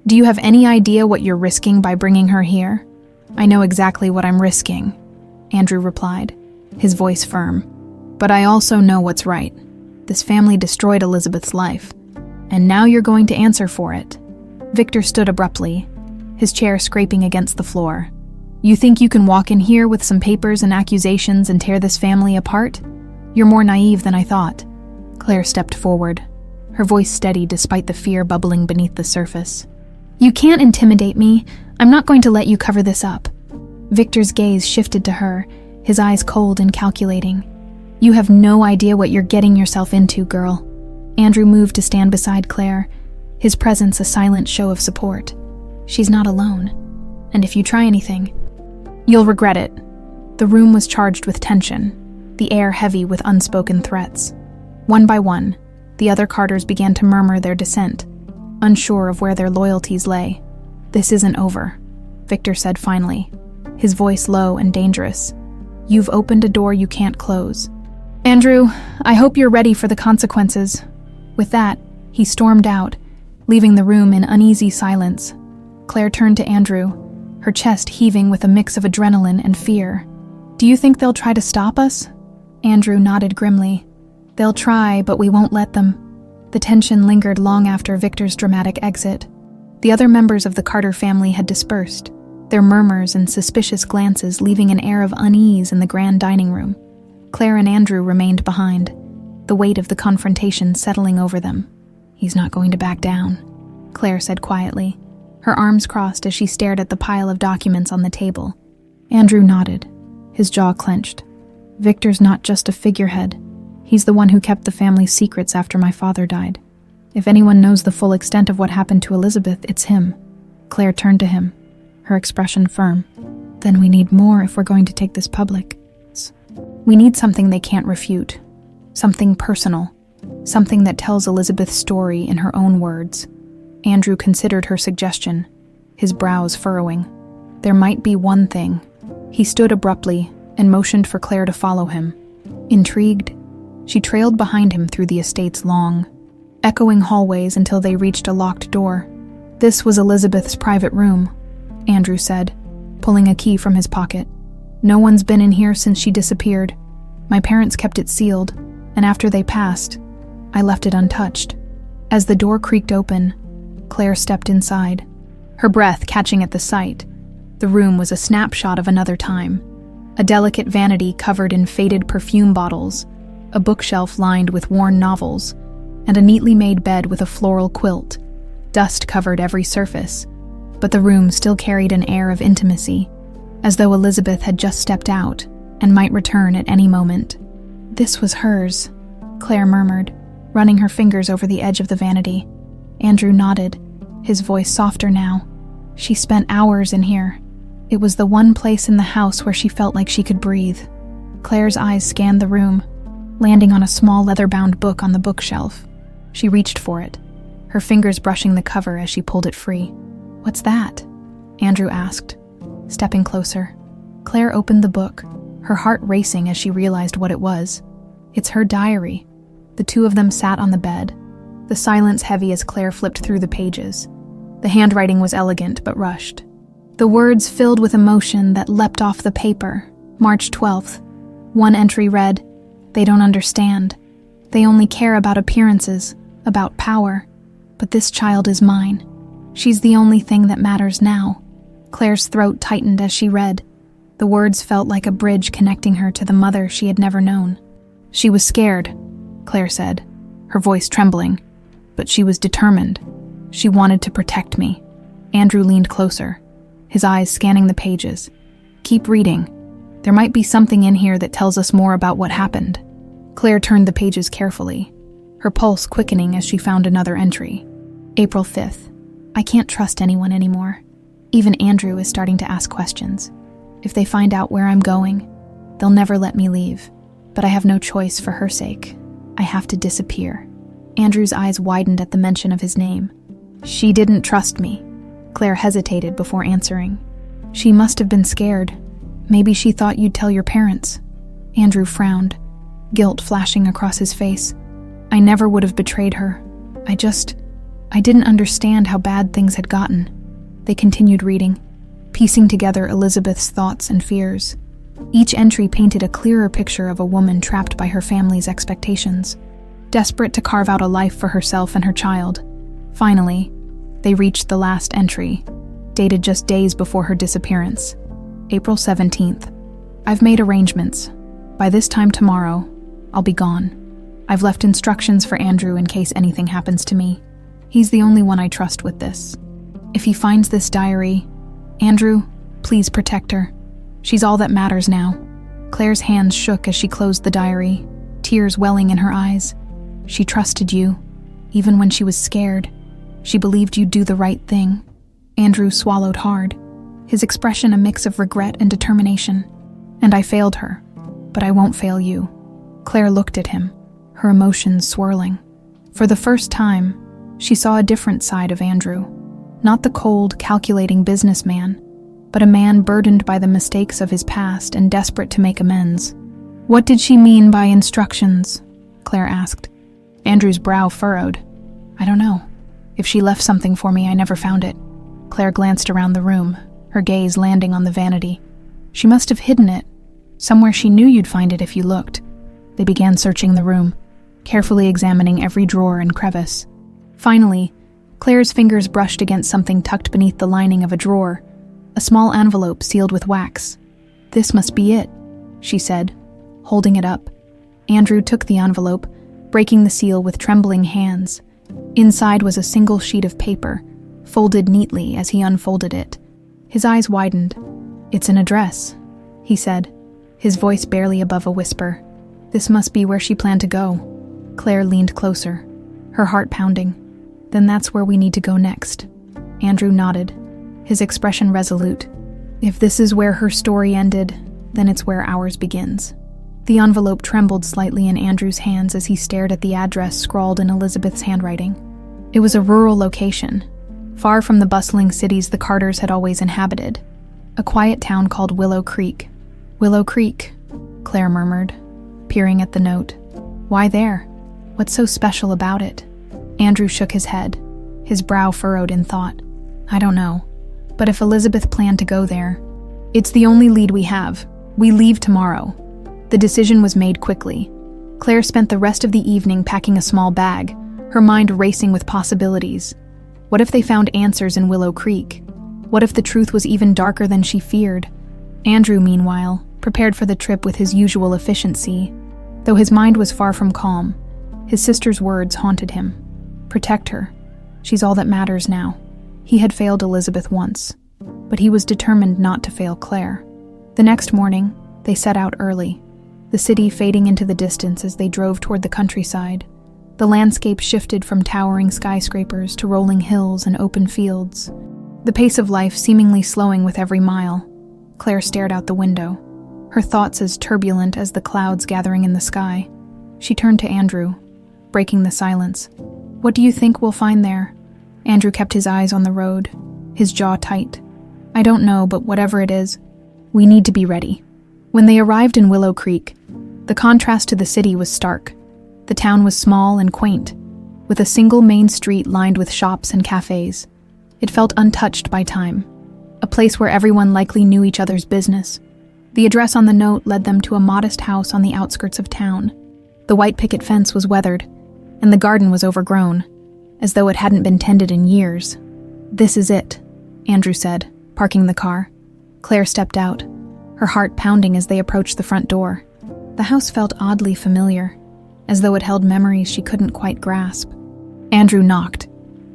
Do you have any idea what you're risking by bringing her here? I know exactly what I'm risking, Andrew replied, his voice firm. But I also know what's right. This family destroyed Elizabeth's life, and now you're going to answer for it. Victor stood abruptly, his chair scraping against the floor. You think you can walk in here with some papers and accusations and tear this family apart? You're more naive than I thought. Claire stepped forward, her voice steady despite the fear bubbling beneath the surface. You can't intimidate me. I'm not going to let you cover this up. Victor's gaze shifted to her, his eyes cold and calculating. You have no idea what you're getting yourself into, girl. Andrew moved to stand beside Claire, his presence a silent show of support. She's not alone, and if you try anything, you'll regret it. The room was charged with tension, the air heavy with unspoken threats. One by one, the other Carters began to murmur their dissent, unsure of where their loyalties lay. This isn't over, Victor said finally, his voice low and dangerous. You've opened a door you can't close. Andrew, I hope you're ready for the consequences. With that, he stormed out, leaving the room in uneasy silence. Claire turned to Andrew, her chest heaving with a mix of adrenaline and fear. Do you think they'll try to stop us? Andrew nodded grimly. They'll try, but we won't let them. The tension lingered long after Victor's dramatic exit. The other members of the Carter family had dispersed, their murmurs and suspicious glances leaving an air of unease in the grand dining room. Claire and Andrew remained behind, the weight of the confrontation settling over them. He's not going to back down. Claire said quietly, her arms crossed as she stared at the pile of documents on the table. Andrew nodded, his jaw clenched. Victor's not just a figurehead. He's the one who kept the family's secrets after my father died. If anyone knows the full extent of what happened to Elizabeth, it's him. Claire turned to him, her expression firm. Then we need more if we're going to take this public. We need something they can't refute. Something personal. Something that tells Elizabeth's story in her own words. Andrew considered her suggestion, his brows furrowing. There might be one thing. He stood abruptly and motioned for Claire to follow him. Intrigued, she trailed behind him through the estate's long, echoing hallways until they reached a locked door. This was Elizabeth's private room, Andrew said, pulling a key from his pocket. No one's been in here since she disappeared. My parents kept it sealed, and after they passed, I left it untouched. As the door creaked open, Claire stepped inside, her breath catching at the sight. The room was a snapshot of another time. A delicate vanity covered in faded perfume bottles, a bookshelf lined with worn novels, and a neatly made bed with a floral quilt. Dust covered every surface, but the room still carried an air of intimacy, as though Elizabeth had just stepped out and might return at any moment. This was hers, Claire murmured, running her fingers over the edge of the vanity. Andrew nodded, his voice softer now. She spent hours in here. It was the one place in the house where she felt like she could breathe. Claire's eyes scanned the room, landing on a small leather-bound book on the bookshelf. She reached for it, her fingers brushing the cover as she pulled it free. "What's that?" Andrew asked, stepping closer. Claire opened the book, her heart racing as she realized what it was. It's her diary. The two of them sat on the bed, the silence heavy as Claire flipped through the pages. The handwriting was elegant but rushed. The words filled with emotion that leapt off the paper. March 12th. One entry read, "They don't understand. They only care about appearances, about power. But this child is mine. She's the only thing that matters now." Claire's throat tightened as she read. The words felt like a bridge connecting her to the mother she had never known. "She was scared," Claire said, her voice trembling, "but she was determined. She wanted to protect me." Andrew leaned closer, his eyes scanning the pages. "Keep reading. There might be something in here that tells us more about what happened." Claire turned the pages carefully, her pulse quickening as she found another entry. April 5th. "I can't trust anyone anymore. Even Andrew is starting to ask questions. If they find out where I'm going, they'll never let me leave. But I have no choice for her sake. I have to disappear." Andrew's eyes widened at the mention of his name. "She didn't trust me." Claire hesitated before answering. "She must have been scared. Maybe she thought you'd tell your parents." Andrew frowned, guilt flashing across his face. "I never would have betrayed her. I didn't understand how bad things had gotten." They continued reading, piecing together Elizabeth's thoughts and fears. Each entry painted a clearer picture of a woman trapped by her family's expectations, desperate to carve out a life for herself and her child. Finally, they reached the last entry, dated just days before her disappearance. April 17th. "I've made arrangements. By this time tomorrow, I'll be gone. I've left instructions for Andrew in case anything happens to me. He's the only one I trust with this. If he finds this diary, Andrew, please protect her. She's all that matters now." Claire's hands shook as she closed the diary, tears welling in her eyes. "She trusted you, even when she was scared. She believed you'd do the right thing." Andrew swallowed hard, his expression a mix of regret and determination. "And I failed her, but I won't fail you." Claire looked at him, her emotions swirling. For the first time, she saw a different side of Andrew. Not the cold, calculating businessman, but a man burdened by the mistakes of his past and desperate to make amends. "What did she mean by instructions?" Claire asked. Andrew's brow furrowed. "I don't know. If she left something for me, I never found it." Claire glanced around the room, her gaze landing on the vanity. "She must have hidden it. Somewhere she knew you'd find it if you looked." They began searching the room, carefully examining every drawer and crevice. Finally, Claire's fingers brushed against something tucked beneath the lining of a drawer, a small envelope sealed with wax. "This must be it," she said, holding it up. Andrew took the envelope, breaking the seal with trembling hands, Inside was a single sheet of paper, folded neatly as he unfolded it. His eyes widened. "It's an address," he said, his voice barely above a whisper. "This must be where she planned to go." Claire leaned closer, her heart pounding. "Then that's where we need to go next." Andrew nodded, his expression resolute. "If this is where her story ended, then it's where ours begins." The envelope trembled slightly in Andrew's hands as he stared at the address scrawled in Elizabeth's handwriting. It was a rural location, far from the bustling cities the Carters had always inhabited. A quiet town called Willow Creek. "Willow Creek," Claire murmured, peering at the note. "Why there? What's so special about it?" Andrew shook his head, his brow furrowed in thought. "I don't know. But if Elizabeth planned to go there, it's the only lead we have. We leave tomorrow." The decision was made quickly. Claire spent the rest of the evening packing a small bag, her mind racing with possibilities. What if they found answers in Willow Creek? What if the truth was even darker than she feared? Andrew, meanwhile, prepared for the trip with his usual efficiency. Though his mind was far from calm, his sister's words haunted him. Protect her. She's all that matters now. He had failed Elizabeth once, but he was determined not to fail Claire. The next morning, they set out early, the city fading into the distance as they drove toward the countryside. The landscape shifted from towering skyscrapers to rolling hills and open fields, the pace of life seemingly slowing with every mile. Claire stared out the window, her thoughts as turbulent as the clouds gathering in the sky. She turned to Andrew, breaking the silence. "What do you think we'll find there?" Andrew kept his eyes on the road, his jaw tight. "I don't know, but whatever it is, we need to be ready." When they arrived in Willow Creek, the contrast to the city was stark. The town was small and quaint, with a single main street lined with shops and cafes. It felt untouched by time, a place where everyone likely knew each other's business. The address on the note led them to a modest house on the outskirts of town. The white picket fence was weathered, and the garden was overgrown, as though it hadn't been tended in years. "This is it," Andrew said, parking the car. Claire stepped out, her heart pounding as they approached the front door. The house felt oddly familiar, as though it held memories she couldn't quite grasp. Andrew knocked,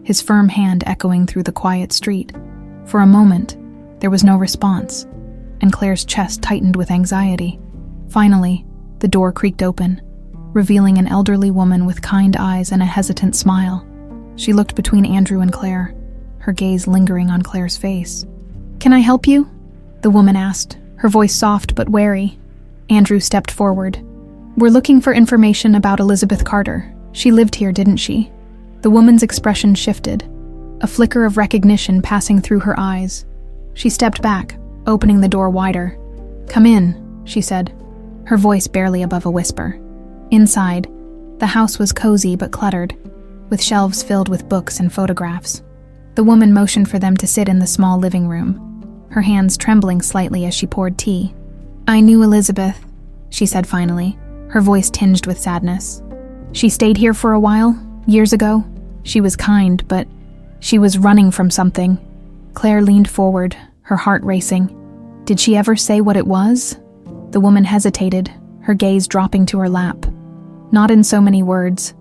his firm hand echoing through the quiet street. For a moment, there was no response, and Claire's chest tightened with anxiety. Finally, the door creaked open, revealing an elderly woman with kind eyes and a hesitant smile. She looked between Andrew and Claire, her gaze lingering on Claire's face. "Can I help you?" the woman asked, her voice soft but wary. Andrew stepped forward. "We're looking for information about Elizabeth Carter. She lived here, didn't she?" The woman's expression shifted, a flicker of recognition passing through her eyes. She stepped back, opening the door wider. "Come in," she said, her voice barely above a whisper. Inside, the house was cozy but cluttered, with shelves filled with books and photographs. The woman motioned for them to sit in the small living room, her hands trembling slightly as she poured tea. "I knew Elizabeth," she said finally, her voice tinged with sadness. "She stayed here for a while, years ago. She was kind, but she was running from something." Claire leaned forward, her heart racing. "Did she ever say what it was?" The woman hesitated, her gaze dropping to her lap. "Not in so many words,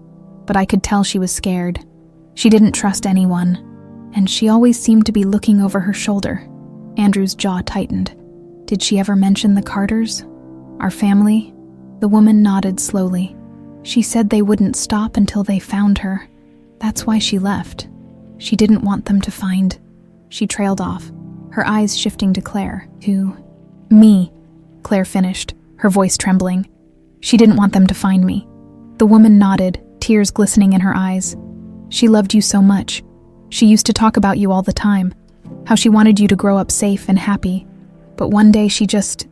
but I could tell she was scared. She didn't trust anyone, and she always seemed to be looking over her shoulder." Andrew's jaw tightened. "Did she ever mention the Carters? Our family?" The woman nodded slowly. "She said they wouldn't stop until they found her. That's why she left. She didn't want them to find..." She trailed off, her eyes shifting to Claire, who... "Me," Claire finished, her voice trembling. "She didn't want them to find me." The woman nodded, tears glistening in her eyes. "She loved you so much. She used to talk about you all the time, how she wanted you to grow up safe and happy. But one day she just...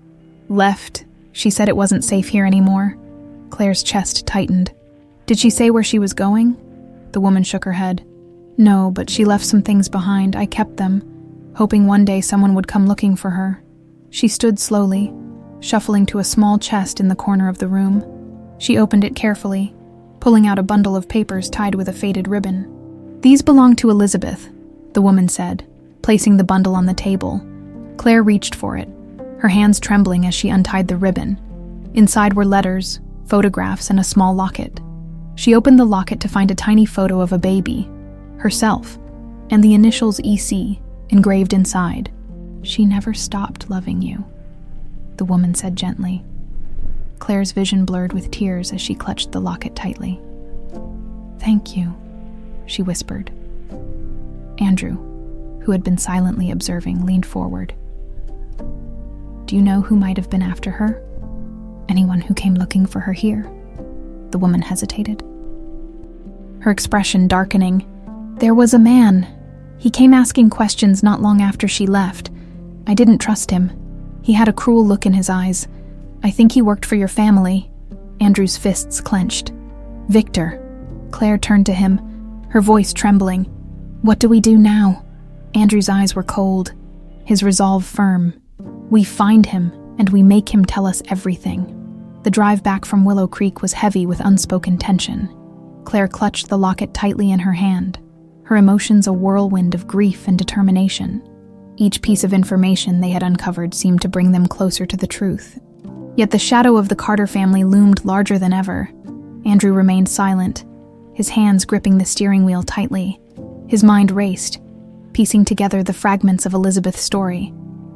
left. She said it wasn't safe here anymore." Claire's chest tightened. "Did she say where she was going?" The woman shook her head. "No, but she left some things behind. I kept them, hoping one day someone would come looking for her." She stood slowly, shuffling to a small chest in the corner of the room. She opened it carefully, pulling out a bundle of papers tied with a faded ribbon. "These belong to Elizabeth," the woman said, placing the bundle on the table. Claire reached for it, her hands trembling as she untied the ribbon. Inside were letters, photographs, and a small locket. She opened the locket to find a tiny photo of a baby, herself, and the initials EC engraved inside. "She never stopped loving you," the woman said gently. Claire's vision blurred with tears as she clutched the locket tightly. "Thank you," she whispered. Andrew, who had been silently observing, leaned forward. "Do you know who might have been after her? Anyone who came looking for her here?" The woman hesitated, her expression darkening. "There was a man. He came asking questions not long after she left. I didn't trust him. He had a cruel look in his eyes. I think he worked for your family." Andrew's fists clenched. "Victor." Claire turned to him, her voice trembling. "What do we do now?" Andrew's eyes were cold, his resolve firm. "We find him, and we make him tell us everything." The drive back from Willow Creek was heavy with unspoken tension. Claire clutched the locket tightly in her hand, her emotions a whirlwind of grief and determination. Each piece of information they had uncovered seemed to bring them closer to the truth. Yet the shadow of the Carter family loomed larger than ever. Andrew remained silent, his hands gripping the steering wheel tightly. His mind raced, piecing together the fragments of Elizabeth's story.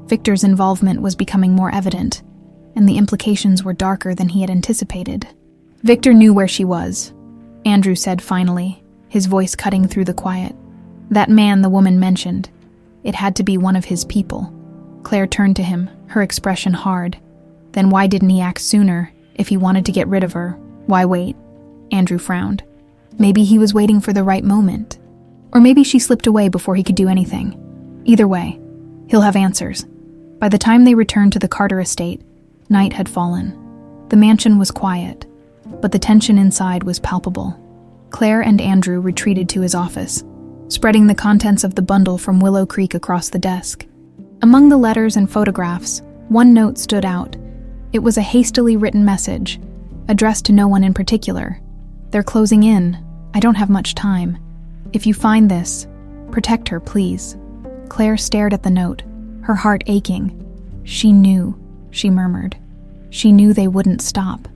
Victor's involvement was becoming more evident, and the implications were darker than he had anticipated. "Victor knew where she was," Andrew said finally, his voice cutting through the quiet. "That man the woman mentioned. It had to be one of his people." Claire turned to him, her expression hard. "Then why didn't he act sooner? If he wanted to get rid of her, why wait?" Andrew frowned. Maybe he was waiting for the right moment. Or maybe she slipped away before he could do anything. Either way, he'll have answers. By the time they returned to the Carter estate, night had fallen. The mansion was quiet, but the tension inside was palpable. Claire and Andrew retreated to his office, spreading the contents of the bundle from Willow Creek across the desk. Among the letters and photographs, one note stood out. It was a hastily written message, addressed to no one in particular. "They're closing in. I don't have much time. If you find this, protect her, please." Claire stared at the note, her heart aching. "She knew," she murmured. "She knew they wouldn't stop."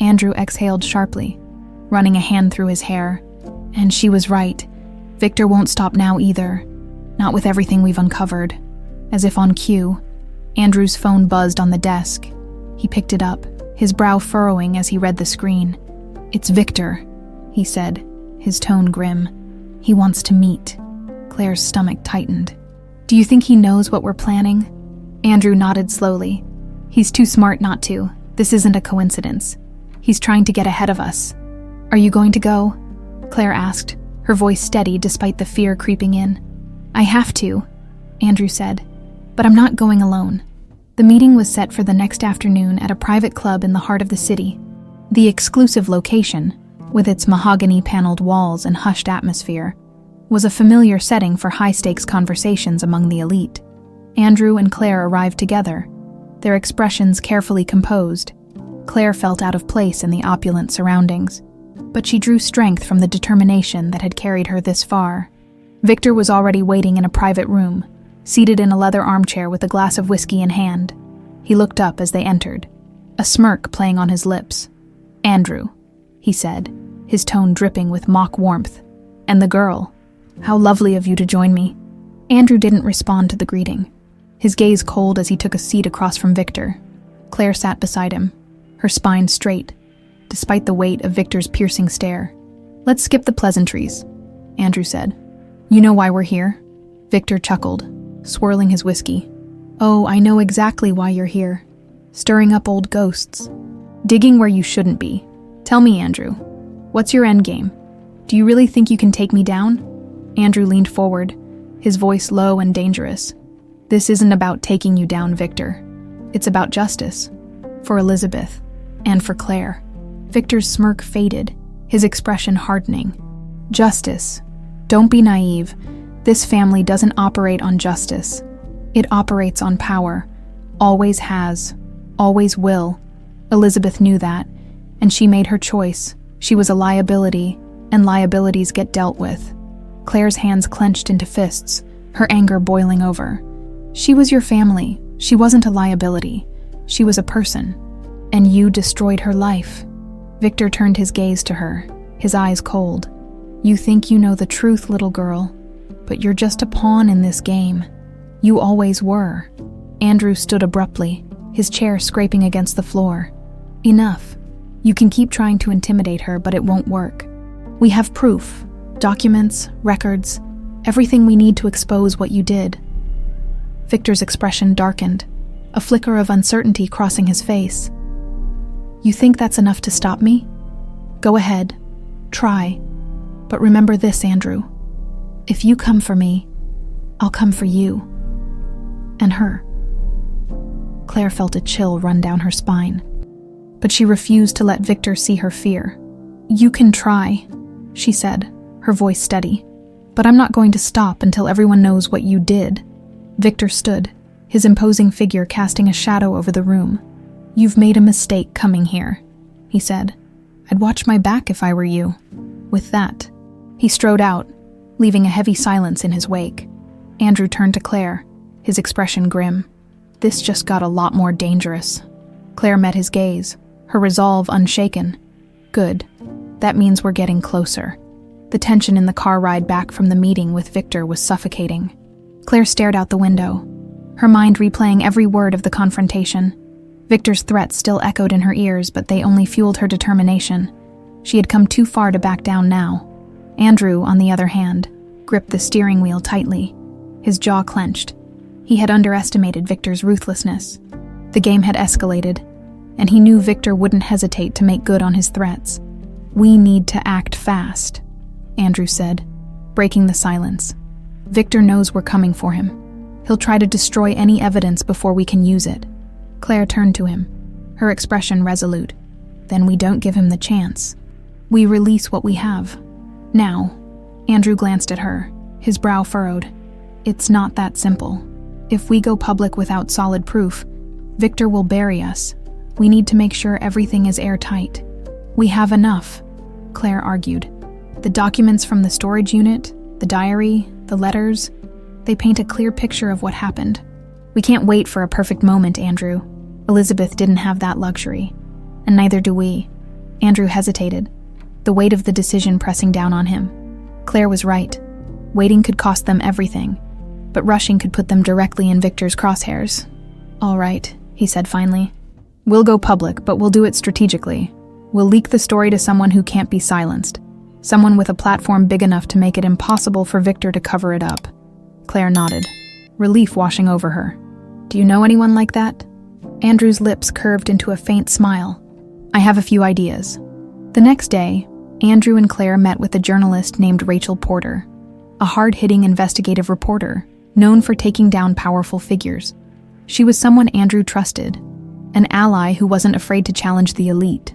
Andrew exhaled sharply, running a hand through his hair. "And she was right. Victor won't stop now either. Not with everything we've uncovered." As if on cue, Andrew's phone buzzed on the desk. He picked it up, his brow furrowing as he read the screen. "It's Victor," he said, his tone grim. "He wants to meet." Claire's stomach tightened. "Do you think he knows what we're planning?" Andrew nodded slowly. "He's too smart not to. This isn't a coincidence. He's trying to get ahead of us." "Are you going to go?" Claire asked, her voice steady despite the fear creeping in. "I have to," Andrew said, "but I'm not going alone." The meeting was set for the next afternoon at a private club in the heart of the city. The exclusive location, with its mahogany-paneled walls and hushed atmosphere, was a familiar setting for high-stakes conversations among the elite. Andrew and Claire arrived together, their expressions carefully composed. Claire felt out of place in the opulent surroundings, but she drew strength from the determination that had carried her this far. Victor was already waiting in a private room, seated in a leather armchair with a glass of whiskey in hand. He looked up as they entered, a smirk playing on his lips. "Andrew," he said, his tone dripping with mock warmth. "And the girl. How lovely of you to join me." Andrew didn't respond to the greeting, his gaze cold as he took a seat across from Victor. Claire sat beside him, her spine straight, despite the weight of Victor's piercing stare. "Let's skip the pleasantries," Andrew said. "You know why we're here?" Victor chuckled, swirling his whiskey. "Oh, I know exactly why you're here. Stirring up old ghosts. Digging where you shouldn't be. Tell me, Andrew, what's your endgame? Do you really think you can take me down?" Andrew leaned forward, his voice low and dangerous. "This isn't about taking you down, Victor. It's about justice. For Elizabeth. And for Claire." Victor's smirk faded, his expression hardening. "Justice. Don't be naive. This family doesn't operate on justice. It operates on power. Always has. Always will. Elizabeth knew that, and she made her choice. She was a liability, and liabilities get dealt with." Claire's hands clenched into fists, her anger boiling over. "She was your family. She wasn't a liability. She was a person. And you destroyed her life." Victor turned his gaze to her, his eyes cold. "You think you know the truth, little girl, but you're just a pawn in this game. You always were." Andrew stood abruptly, his chair scraping against the floor. "Enough. You can keep trying to intimidate her, but it won't work. We have proof, documents, records, everything we need to expose what you did." Victor's expression darkened, a flicker of uncertainty crossing his face. "You think that's enough to stop me? Go ahead. Try. But remember this, Andrew. If you come for me, I'll come for you. And her." Claire felt a chill run down her spine, but she refused to let Victor see her fear. "You can try," she said, her voice steady, "but I'm not going to stop until everyone knows what you did." Victor stood, his imposing figure casting a shadow over the room. "You've made a mistake coming here," he said. "I'd watch my back if I were you." With that, he strode out, leaving a heavy silence in his wake. Andrew turned to Claire, his expression grim. This just got a lot more dangerous. Claire met his gaze, her resolve unshaken. "Good. That means we're getting closer." The tension in the car ride back from the meeting with Victor was suffocating. Claire stared out the window, her mind replaying every word of the confrontation. Victor's threats still echoed in her ears, but they only fueled her determination. She had come too far to back down now. Andrew, on the other hand, gripped the steering wheel tightly, his jaw clenched. He had underestimated Victor's ruthlessness. The game had escalated, and he knew Victor wouldn't hesitate to make good on his threats. "We need to act fast," Andrew said, breaking the silence. "Victor knows we're coming for him. He'll try to destroy any evidence before we can use it." Claire turned to him, her expression resolute. "Then we don't give him the chance. We release what we have. Now." Andrew glanced at her, his brow furrowed. "It's not that simple. If we go public without solid proof, Victor will bury us. We need to make sure everything is airtight." "We have enough," Claire argued. "The documents from the storage unit, the diary, the letters, they paint a clear picture of what happened. We can't wait for a perfect moment, Andrew. Elizabeth didn't have that luxury, and neither do we." Andrew hesitated, the weight of the decision pressing down on him. Claire was right. Waiting could cost them everything, but rushing could put them directly in Victor's crosshairs. "All right," he said finally. "We'll go public, but we'll do it strategically. We'll leak the story to someone who can't be silenced, someone with a platform big enough to make it impossible for Victor to cover it up." Claire nodded, relief washing over her. "Do you know anyone like that?" Andrew's lips curved into a faint smile. "I have a few ideas." The next day, Andrew and Claire met with a journalist named Rachel Porter, a hard-hitting investigative reporter known for taking down powerful figures. She was someone Andrew trusted, an ally who wasn't afraid to challenge the elite.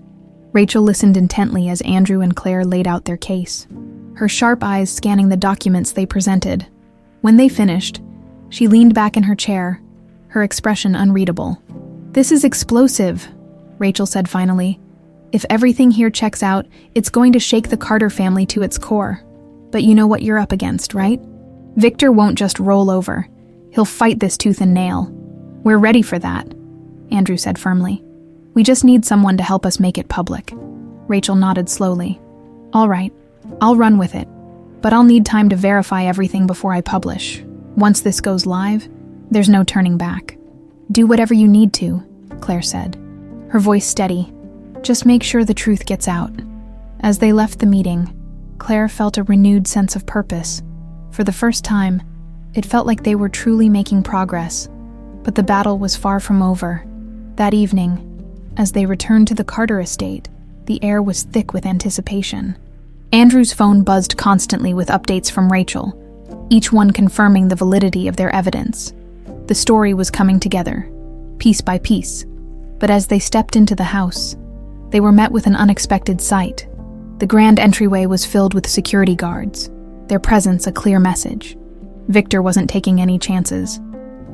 Rachel listened intently as Andrew and Claire laid out their case, her sharp eyes scanning the documents they presented. When they finished, she leaned back in her chair, her expression unreadable. "This is explosive," Rachel said finally. "If everything here checks out, it's going to shake the Carter family to its core. But you know what you're up against, right? Victor won't just roll over. He'll fight this tooth and nail. We're ready for that," Andrew said firmly. "We just need someone to help us make it public." Rachel nodded slowly. "All right, I'll run with it, but I'll need time to verify everything before I publish. Once this goes live, there's no turning back." "Do whatever you need to," Claire said, her voice steady. "Just make sure the truth gets out." As they left the meeting, Claire felt a renewed sense of purpose. For the first time, it felt like they were truly making progress. But the battle was far from over. That evening, as they returned to the Carter estate, the air was thick with anticipation. Andrew's phone buzzed constantly with updates from Rachel, each one confirming the validity of their evidence. The story was coming together, piece by piece. But as they stepped into the house, they were met with an unexpected sight. The grand entryway was filled with security guards, their presence a clear message. Victor wasn't taking any chances.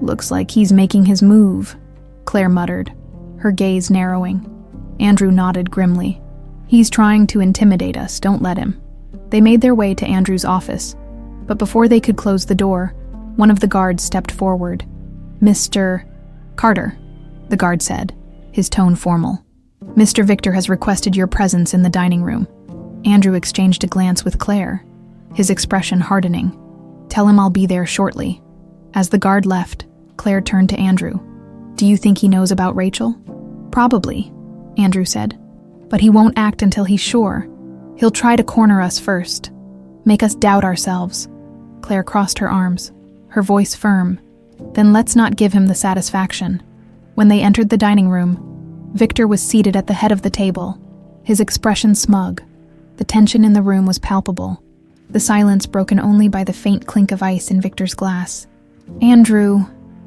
"Looks like he's making his move," Claire muttered, her gaze narrowing. Andrew nodded grimly. "He's trying to intimidate us, don't let him." They made their way to Andrew's office, but before they could close the door, one of the guards stepped forward. "Mr. Carter," the guard said, his tone formal. "Mr. Victor has requested your presence in the dining room." Andrew exchanged a glance with Clare, his expression hardening. "Tell him I'll be there shortly." As the guard left, Clare turned to Andrew. "Do you think he knows about Rachel?" "Probably," Andrew said. "But he won't act until he's sure. He'll try to corner us first, make us doubt ourselves." Clare crossed her arms, her voice firm. "Then let's not give him the satisfaction." When they entered the dining room, Victor was seated at the head of the table, his expression smug. The tension in the room was palpable, the silence broken only by the faint clink of ice in Victor's glass. "Andrew,"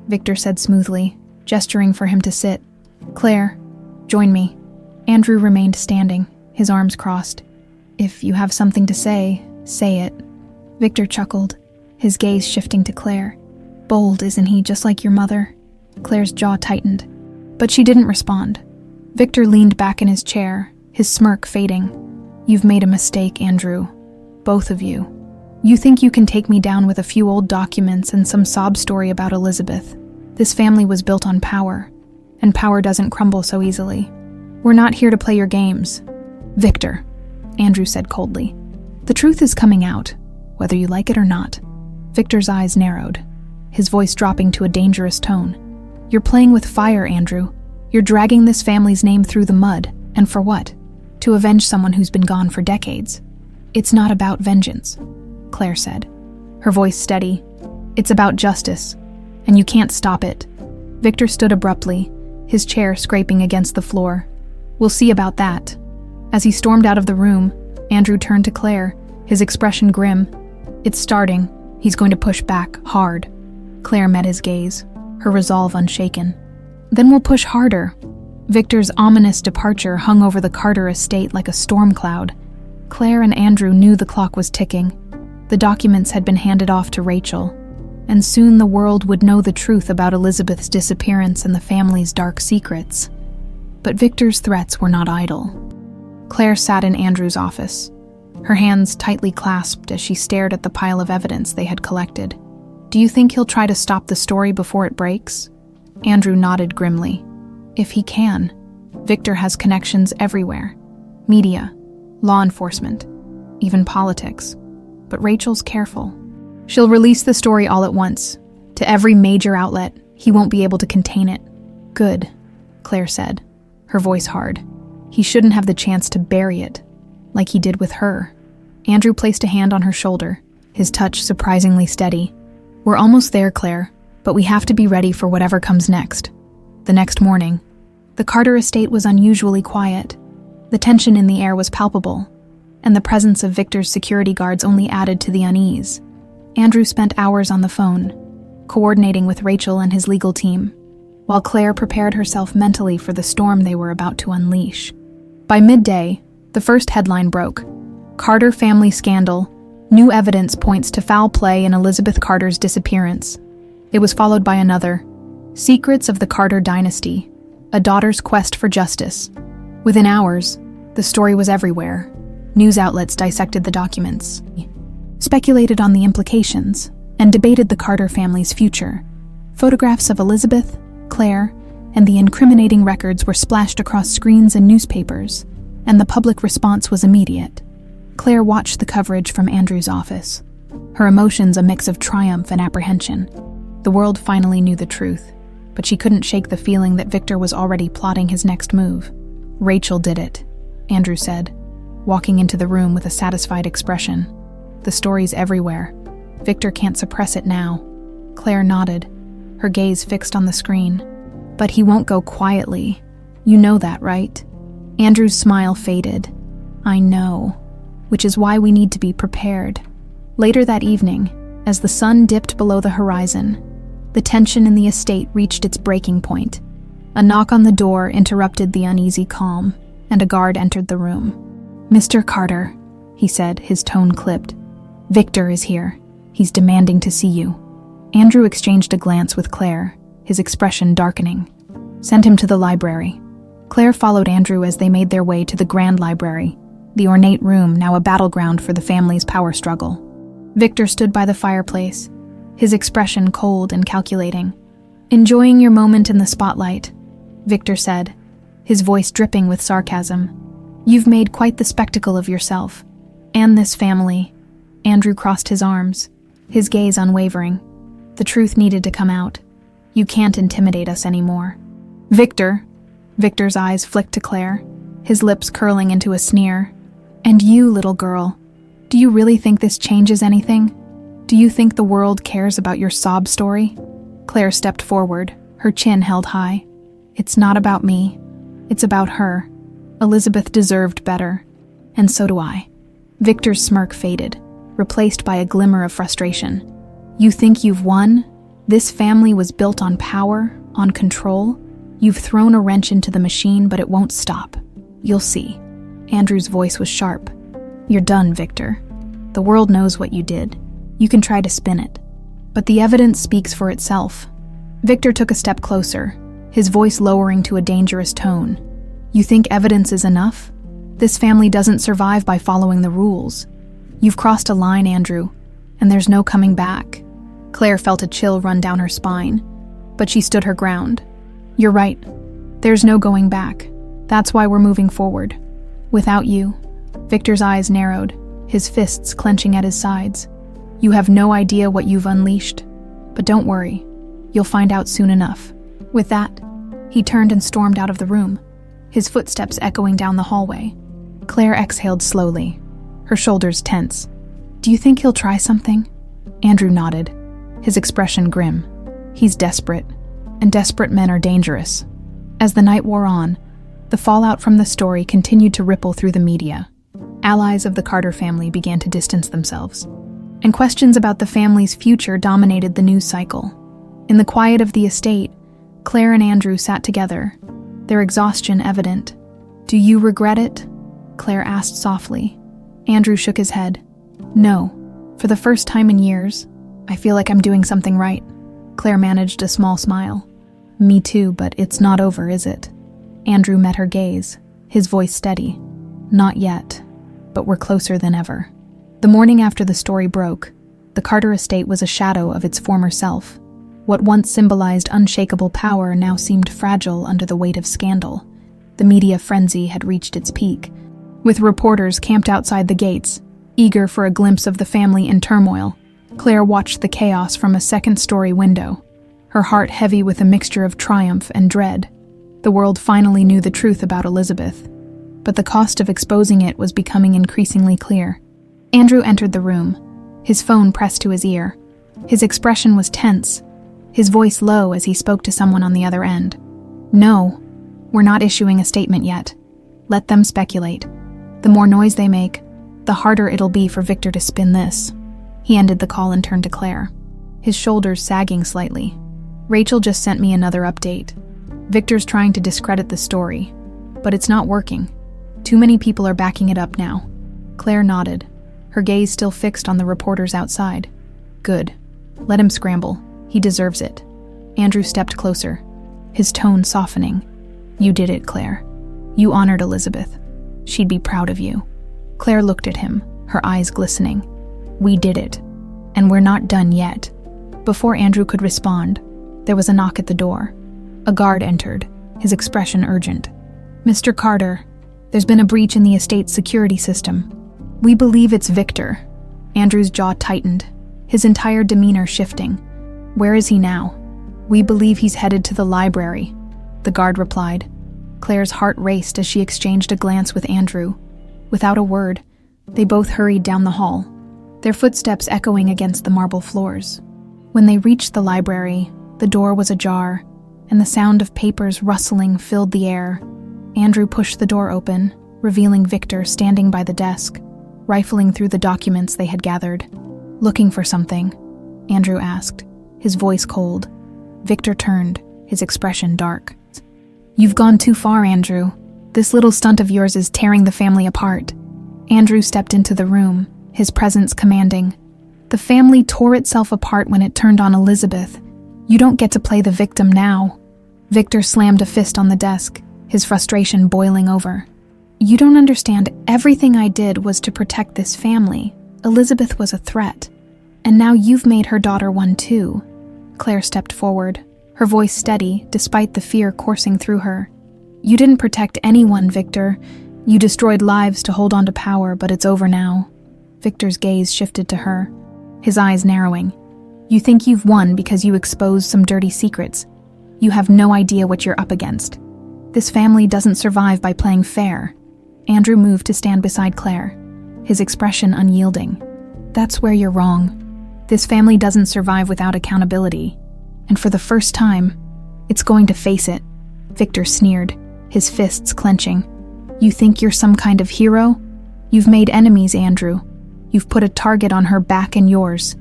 Victor said smoothly, gesturing for him to sit. "Clare, join me." Andrew remained standing, his arms crossed. "If you have something to say it." Victor chuckled, his gaze shifting to Clare. "Bold, isn't he, just like your mother?" Clare's jaw tightened, but she didn't respond. Victor leaned back in his chair, his smirk fading. "You've made a mistake, Andrew. Both of you. You think you can take me down with a few old documents and some sob story about Elizabeth. This family was built on power, and power doesn't crumble so easily. We're not here to play your games." "Victor," Andrew said coldly, "the truth is coming out, whether you like it or not." Victor's eyes narrowed, his voice dropping to a dangerous tone. "You're playing with fire, Andrew. You're dragging this family's name through the mud, and for what? To avenge someone who's been gone for decades." "It's not about vengeance," Clare said, her voice steady. "It's about justice, and you can't stop it." Victor stood abruptly, his chair scraping against the floor. "We'll see about that." As he stormed out of the room, Andrew turned to Clare, his expression grim. "It's starting. He's going to push back, hard." Clare met his gaze, her resolve unshaken. "Then we'll push harder." Victor's ominous departure hung over the Carter estate like a storm cloud. Clare and Andrew knew the clock was ticking. The documents had been handed off to Rachel, and soon the world would know the truth about Elizabeth's disappearance and the family's dark secrets. But Victor's threats were not idle. Clare sat in Andrew's office, her hands tightly clasped as she stared at the pile of evidence they had collected. "Do you think he'll try to stop the story before it breaks?" Andrew nodded grimly. "If he can. Victor has connections everywhere. Media, law enforcement, even politics. But Rachel's careful. She'll release the story all at once, to every major outlet. He won't be able to contain it." "Good," Clare said, her voice hard. "He shouldn't have the chance to bury it, like he did with her." Andrew placed a hand on her shoulder, his touch surprisingly steady. "We're almost there, Clare, but we have to be ready for whatever comes next." The next morning, the Carter estate was unusually quiet. The tension in the air was palpable, and the presence of Victor's security guards only added to the unease. Andrew spent hours on the phone, coordinating with Rachel and his legal team, while Clare prepared herself mentally for the storm they were about to unleash. By midday, the first headline broke. "Carter family scandal. New evidence points to foul play in Elizabeth Carter's disappearance." It was followed by another. "Secrets of the Carter dynasty. A daughter's quest for justice." Within hours, the story was everywhere. News outlets dissected the documents, speculated on the implications, and debated the Carter family's future. Photographs of Elizabeth, Clare, and the incriminating records were splashed across screens and newspapers, and the public response was immediate. Clare watched the coverage from Andrew's office, her emotions a mix of triumph and apprehension. The world finally knew the truth, but she couldn't shake the feeling that Victor was already plotting his next move. "Rachel did it," Andrew said, walking into the room with a satisfied expression. "The story's everywhere. Victor can't suppress it now." Clare nodded, her gaze fixed on the screen. "But he won't go quietly. You know that, right?" Andrew's smile faded. "I know, which is why we need to be prepared." Later that evening, as the sun dipped below the horizon, the tension in the estate reached its breaking point. A knock on the door interrupted the uneasy calm, and a guard entered the room. "Mr. Carter," he said, his tone clipped. "Victor is here. He's demanding to see you." Andrew exchanged a glance with Clare, his expression darkening. "Send him to the library." Clare followed Andrew as they made their way to the Grand Library, the ornate room now a battleground for the family's power struggle. Victor stood by the fireplace, his expression cold and calculating. "Enjoying your moment in the spotlight," Victor said, his voice dripping with sarcasm. You've made quite the spectacle of yourself. And this family." Andrew crossed his arms, his gaze unwavering. The truth needed to come out. "You can't intimidate us anymore." "Victor." Victor's eyes flicked to Clare, his lips curling into a sneer. "And you, little girl, do you really think this changes anything? Do you think the world cares about your sob story?" Clare stepped forward, her chin held high. "It's not about me. It's about her. Elizabeth deserved better. And so do I." Victor's smirk faded, replaced by a glimmer of frustration. "You think you've won? This family was built on power, on control. You've thrown a wrench into the machine, but it won't stop. You'll see." Andrew's voice was sharp. "You're done, Victor. The world knows what you did. You can try to spin it. But the evidence speaks for itself." Victor took a step closer, his voice lowering to a dangerous tone. "You think evidence is enough? This family doesn't survive by following the rules. You've crossed a line, Andrew, and there's no coming back." Clare felt a chill run down her spine, but she stood her ground. "You're right. There's no going back. That's why we're moving forward. Without you." Victor's eyes narrowed, his fists clenching at his sides. "You have no idea what you've unleashed. But don't worry. You'll find out soon enough." With that, he turned and stormed out of the room, his footsteps echoing down the hallway. Clare exhaled slowly, her shoulders tense. "Do you think he'll try something?" Andrew nodded, his expression grim. "He's desperate, and desperate men are dangerous." As the night wore on, the fallout from the story continued to ripple through the media. Allies of the Carter family began to distance themselves, and questions about the family's future dominated the news cycle. In the quiet of the estate, Clare and Andrew sat together, their exhaustion evident. "Do you regret it?" Clare asked softly. Andrew shook his head. "No. For the first time in years, I feel like I'm doing something right." Clare managed a small smile. "Me too, but it's not over, is it?" Andrew met her gaze, his voice steady. "Not yet, but we're closer than ever." The morning after the story broke, the Carter estate was a shadow of its former self. What once symbolized unshakable power now seemed fragile under the weight of scandal. The media frenzy had reached its peak, with reporters camped outside the gates, eager for a glimpse of the family in turmoil. Clare watched the chaos from a second-story window, her heart heavy with a mixture of triumph and dread. The world finally knew the truth about Elizabeth, but the cost of exposing it was becoming increasingly clear. Andrew entered the room, his phone pressed to his ear. His expression was tense, his voice low as he spoke to someone on the other end. "No, we're not issuing a statement yet. Let them speculate. The more noise they make, the harder it'll be for Victor to spin this." He ended the call and turned to Clare, his shoulders sagging slightly. "Rachel just sent me another update. Victor's trying to discredit the story, but it's not working. Too many people are backing it up now." Clare nodded, her gaze still fixed on the reporters outside. "Good. Let him scramble. He deserves it." Andrew stepped closer, his tone softening. "You did it, Clare. You honored Elizabeth. She'd be proud of you." Clare looked at him, her eyes glistening. "We did it. And we're not done yet." Before Andrew could respond, there was a knock at the door. A guard entered, his expression urgent. "Mr. Carter, there's been a breach in the estate's security system. We believe it's Victor." Andrew's jaw tightened, his entire demeanor shifting. "Where is he now?" "We believe he's headed to the library," the guard replied. Claire's heart raced as she exchanged a glance with Andrew. Without a word, they both hurried down the hall, their footsteps echoing against the marble floors. When they reached the library, the door was ajar, and the sound of papers rustling filled the air. Andrew pushed the door open, revealing Victor standing by the desk, rifling through the documents they had gathered. "Looking for something?" Andrew asked, his voice cold. Victor turned, his expression dark. "You've gone too far, Andrew. This little stunt of yours is tearing the family apart." Andrew stepped into the room, his presence commanding. "The family tore itself apart when it turned on Elizabeth. You don't get to play the victim now." Victor slammed a fist on the desk, his frustration boiling over. "You don't understand. Everything I did was to protect this family. Elizabeth was a threat. And now you've made her daughter one too." Clare stepped forward, her voice steady despite the fear coursing through her. "You didn't protect anyone, Victor. You destroyed lives to hold on to power, but it's over now. Victor's gaze shifted to her, his eyes narrowing. You think you've won because you exposed some dirty secrets. You have no idea what you're up against. This family doesn't survive by playing fair. Andrew moved to stand beside Claire, his expression unyielding. That's where you're wrong. This family doesn't survive without accountability. And for the first time, it's going to face it. Victor sneered, his fists clenching. You think you're some kind of hero? You've made enemies, Andrew. You've put a target on her back and yours.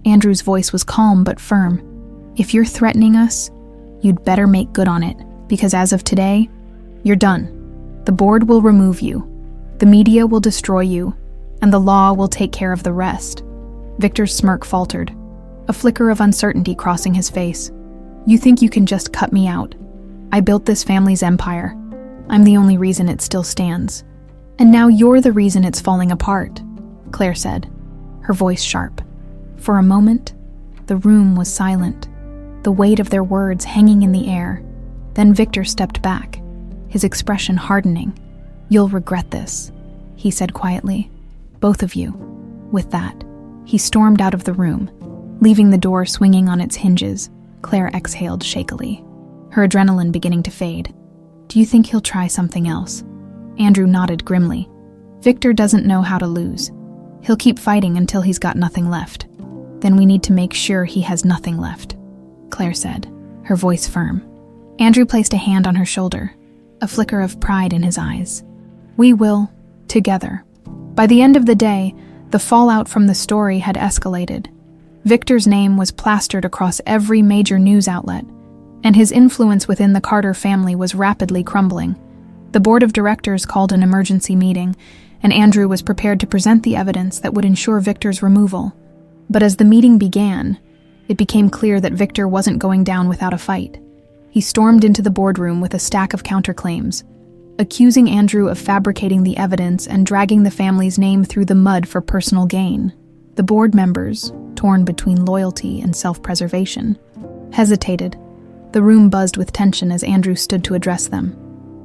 Andrew's voice was calm but firm. If you're threatening us, you'd better make good on it, because as of today, you're done. The board will remove you. The media will destroy you, and the law will take care of the rest. Victor's smirk faltered, a flicker of uncertainty crossing his face. You think you can just cut me out? I built this family's empire. I'm the only reason it still stands. And now you're the reason it's falling apart, Claire said, her voice sharp. For a moment, the room was silent, the weight of their words hanging in the air. Then Victor stepped back, his expression hardening. You'll regret this, he said quietly. Both of you. With that, he stormed out of the room, leaving the door swinging on its hinges. Claire exhaled shakily, her adrenaline beginning to fade. Do you think he'll try something else? Andrew nodded grimly. Victor doesn't know how to lose. He'll keep fighting until he's got nothing left. Then we need to make sure he has nothing left, Claire said, her voice firm. Andrew placed a hand on her shoulder, a flicker of pride in his eyes. We will, together. By the end of the day, the fallout from the story had escalated. Victor's name was plastered across every major news outlet, and his influence within the Carter family was rapidly crumbling. The board of directors called an emergency meeting, and Andrew was prepared to present the evidence that would ensure Victor's removal. But as the meeting began, it became clear that Victor wasn't going down without a fight. He stormed into the boardroom with a stack of counterclaims, accusing Andrew of fabricating the evidence and dragging the family's name through the mud for personal gain. The board members, torn between loyalty and self-preservation, hesitated. The room buzzed with tension as Andrew stood to address them.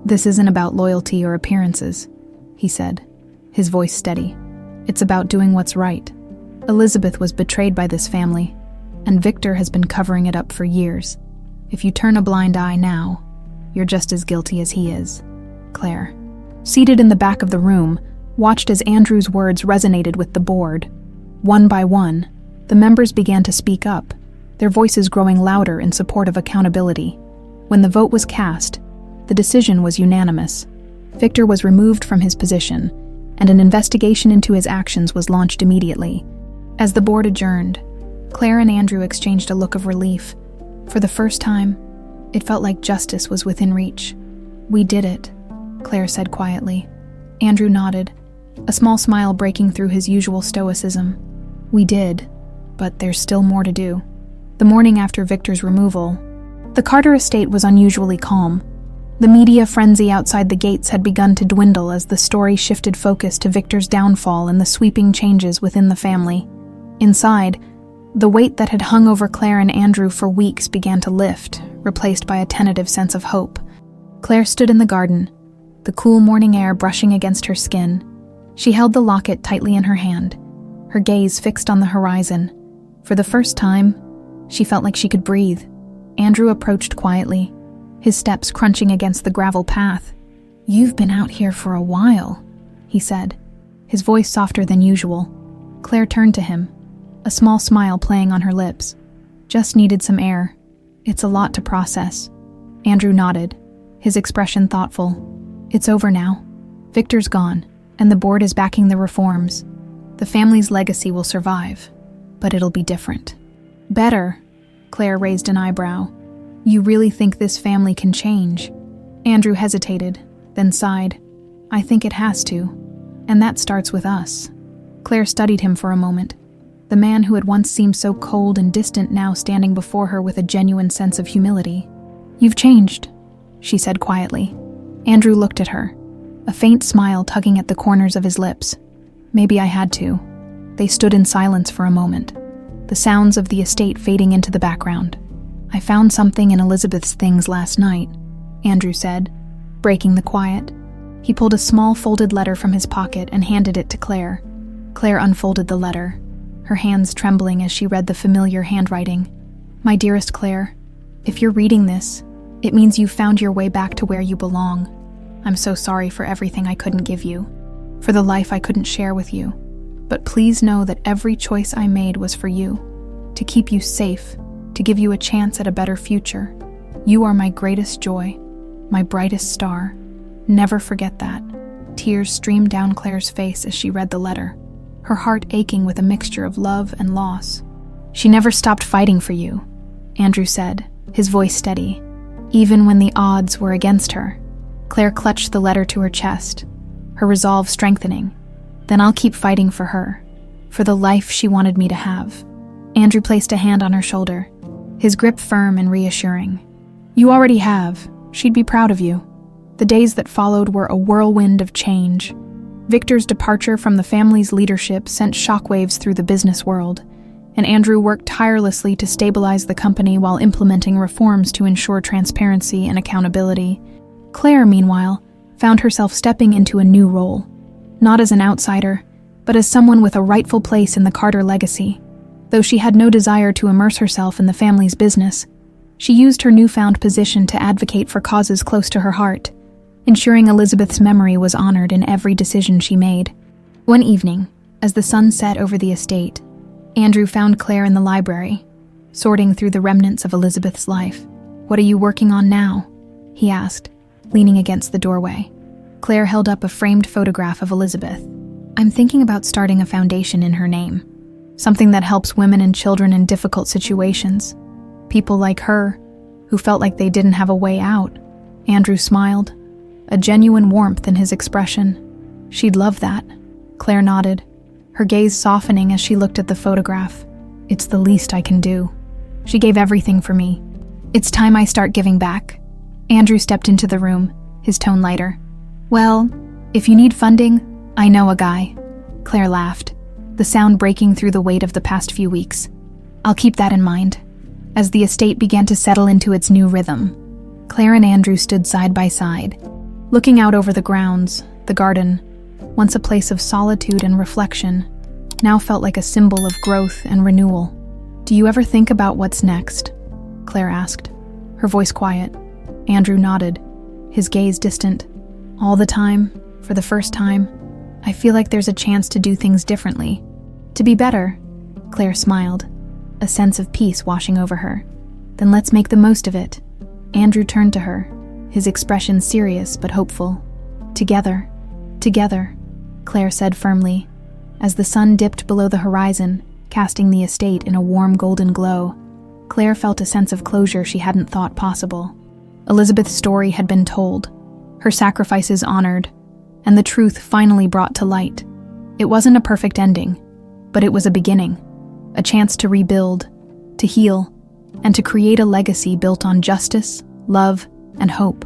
This isn't about loyalty or appearances, he said, his voice steady. It's about doing what's right. Elizabeth was betrayed by this family, and Victor has been covering it up for years. If you turn a blind eye now, you're just as guilty as he is. Claire, seated in the back of the room, watched as Andrew's words resonated with the board. One by one, the members began to speak up, their voices growing louder in support of accountability. When the vote was cast, the decision was unanimous. Victor was removed from his position, and an investigation into his actions was launched immediately. As the board adjourned, Claire and Andrew exchanged a look of relief. For the first time, it felt like justice was within reach. We did it, Claire said quietly. Andrew nodded, a small smile breaking through his usual stoicism. We did, but there's still more to do. The morning after Victor's removal, the Carter estate was unusually calm. The media frenzy outside the gates had begun to dwindle as the story shifted focus to Victor's downfall and the sweeping changes within the family. Inside, the weight that had hung over Claire and Andrew for weeks began to lift, replaced by a tentative sense of hope. Claire stood in the garden, the cool morning air brushing against her skin. She held the locket tightly in her hand, her gaze fixed on the horizon. For the first time, she felt like she could breathe. Andrew approached quietly, his steps crunching against the gravel path. You've been out here for a while, he said, his voice softer than usual. Claire turned to him, a small smile playing on her lips. Just needed some air. It's a lot to process. Andrew nodded, his expression thoughtful. It's over now. Victor's gone, and the board is backing the reforms. The family's legacy will survive, but it'll be different. Better, Claire raised an eyebrow. You really think this family can change? Andrew hesitated, then sighed. I think it has to, and that starts with us. Claire studied him for a moment. The man who had once seemed so cold and distant now standing before her with a genuine sense of humility. You've changed, she said quietly. Andrew looked at her, a faint smile tugging at the corners of his lips. Maybe I had to. They stood in silence for a moment, the sounds of the estate fading into the background. I found something in Elizabeth's things last night, Andrew said, breaking the quiet. He pulled a small folded letter from his pocket and handed it to Clare. Clare unfolded the letter, her hands trembling as she read the familiar handwriting. "My dearest Clare, if you're reading this, it means you've found your way back to where you belong. I'm so sorry for everything I couldn't give you, for the life I couldn't share with you. But please know that every choice I made was for you, to keep you safe, to give you a chance at a better future. You are my greatest joy, my brightest star. Never forget that." Tears streamed down Clare's face as she read the letter, her heart aching with a mixture of love and loss. "She never stopped fighting for you," Andrew said, his voice steady, even when the odds were against her. Clare clutched the letter to her chest, her resolve strengthening. "Then I'll keep fighting for her, for the life she wanted me to have." Andrew placed a hand on her shoulder, his grip firm and reassuring. "You already have. She'd be proud of you." The days that followed were a whirlwind of change. Victor's departure from the family's leadership sent shockwaves through the business world, and Andrew worked tirelessly to stabilize the company while implementing reforms to ensure transparency and accountability. Clare, meanwhile, found herself stepping into a new role, not as an outsider, but as someone with a rightful place in the Carter legacy. Though she had no desire to immerse herself in the family's business, she used her newfound position to advocate for causes close to her heart, ensuring Elizabeth's memory was honored in every decision she made. One evening, as the sun set over the estate, Andrew found Clare in the library, sorting through the remnants of Elizabeth's life. "What are you working on now?" he asked, leaning against the doorway. Clare held up a framed photograph of Elizabeth. "I'm thinking about starting a foundation in her name, something that helps women and children in difficult situations. People like her, who felt like they didn't have a way out." Andrew smiled, a genuine warmth in his expression. "She'd love that." Clare nodded, her gaze softening as she looked at the photograph. "It's the least I can do. She gave everything for me. It's time I start giving back." Andrew stepped into the room, his tone lighter. "Well, if you need funding, I know a guy." Clare laughed, the sound breaking through the weight of the past few weeks. "I'll keep that in mind." As the estate began to settle into its new rhythm, Clare and Andrew stood side by side, looking out over the grounds. The garden, once a place of solitude and reflection, now felt like a symbol of growth and renewal. "Do you ever think about what's next?" Clare asked, her voice quiet. Andrew nodded, his gaze distant. "All the time, for the first time, I feel like there's a chance to do things differently. To be better." Clare smiled, a sense of peace washing over her. "Then let's make the most of it." Andrew turned to her, his expression serious but hopeful. Together, Clare said firmly. As the sun dipped below the horizon, casting the estate in a warm golden glow, Clare felt a sense of closure she hadn't thought possible. Elizabeth's story had been told, her sacrifices honored, and the truth finally brought to light. It wasn't a perfect ending, but it was a beginning, a chance to rebuild, to heal, and to create a legacy built on justice, love, and hope.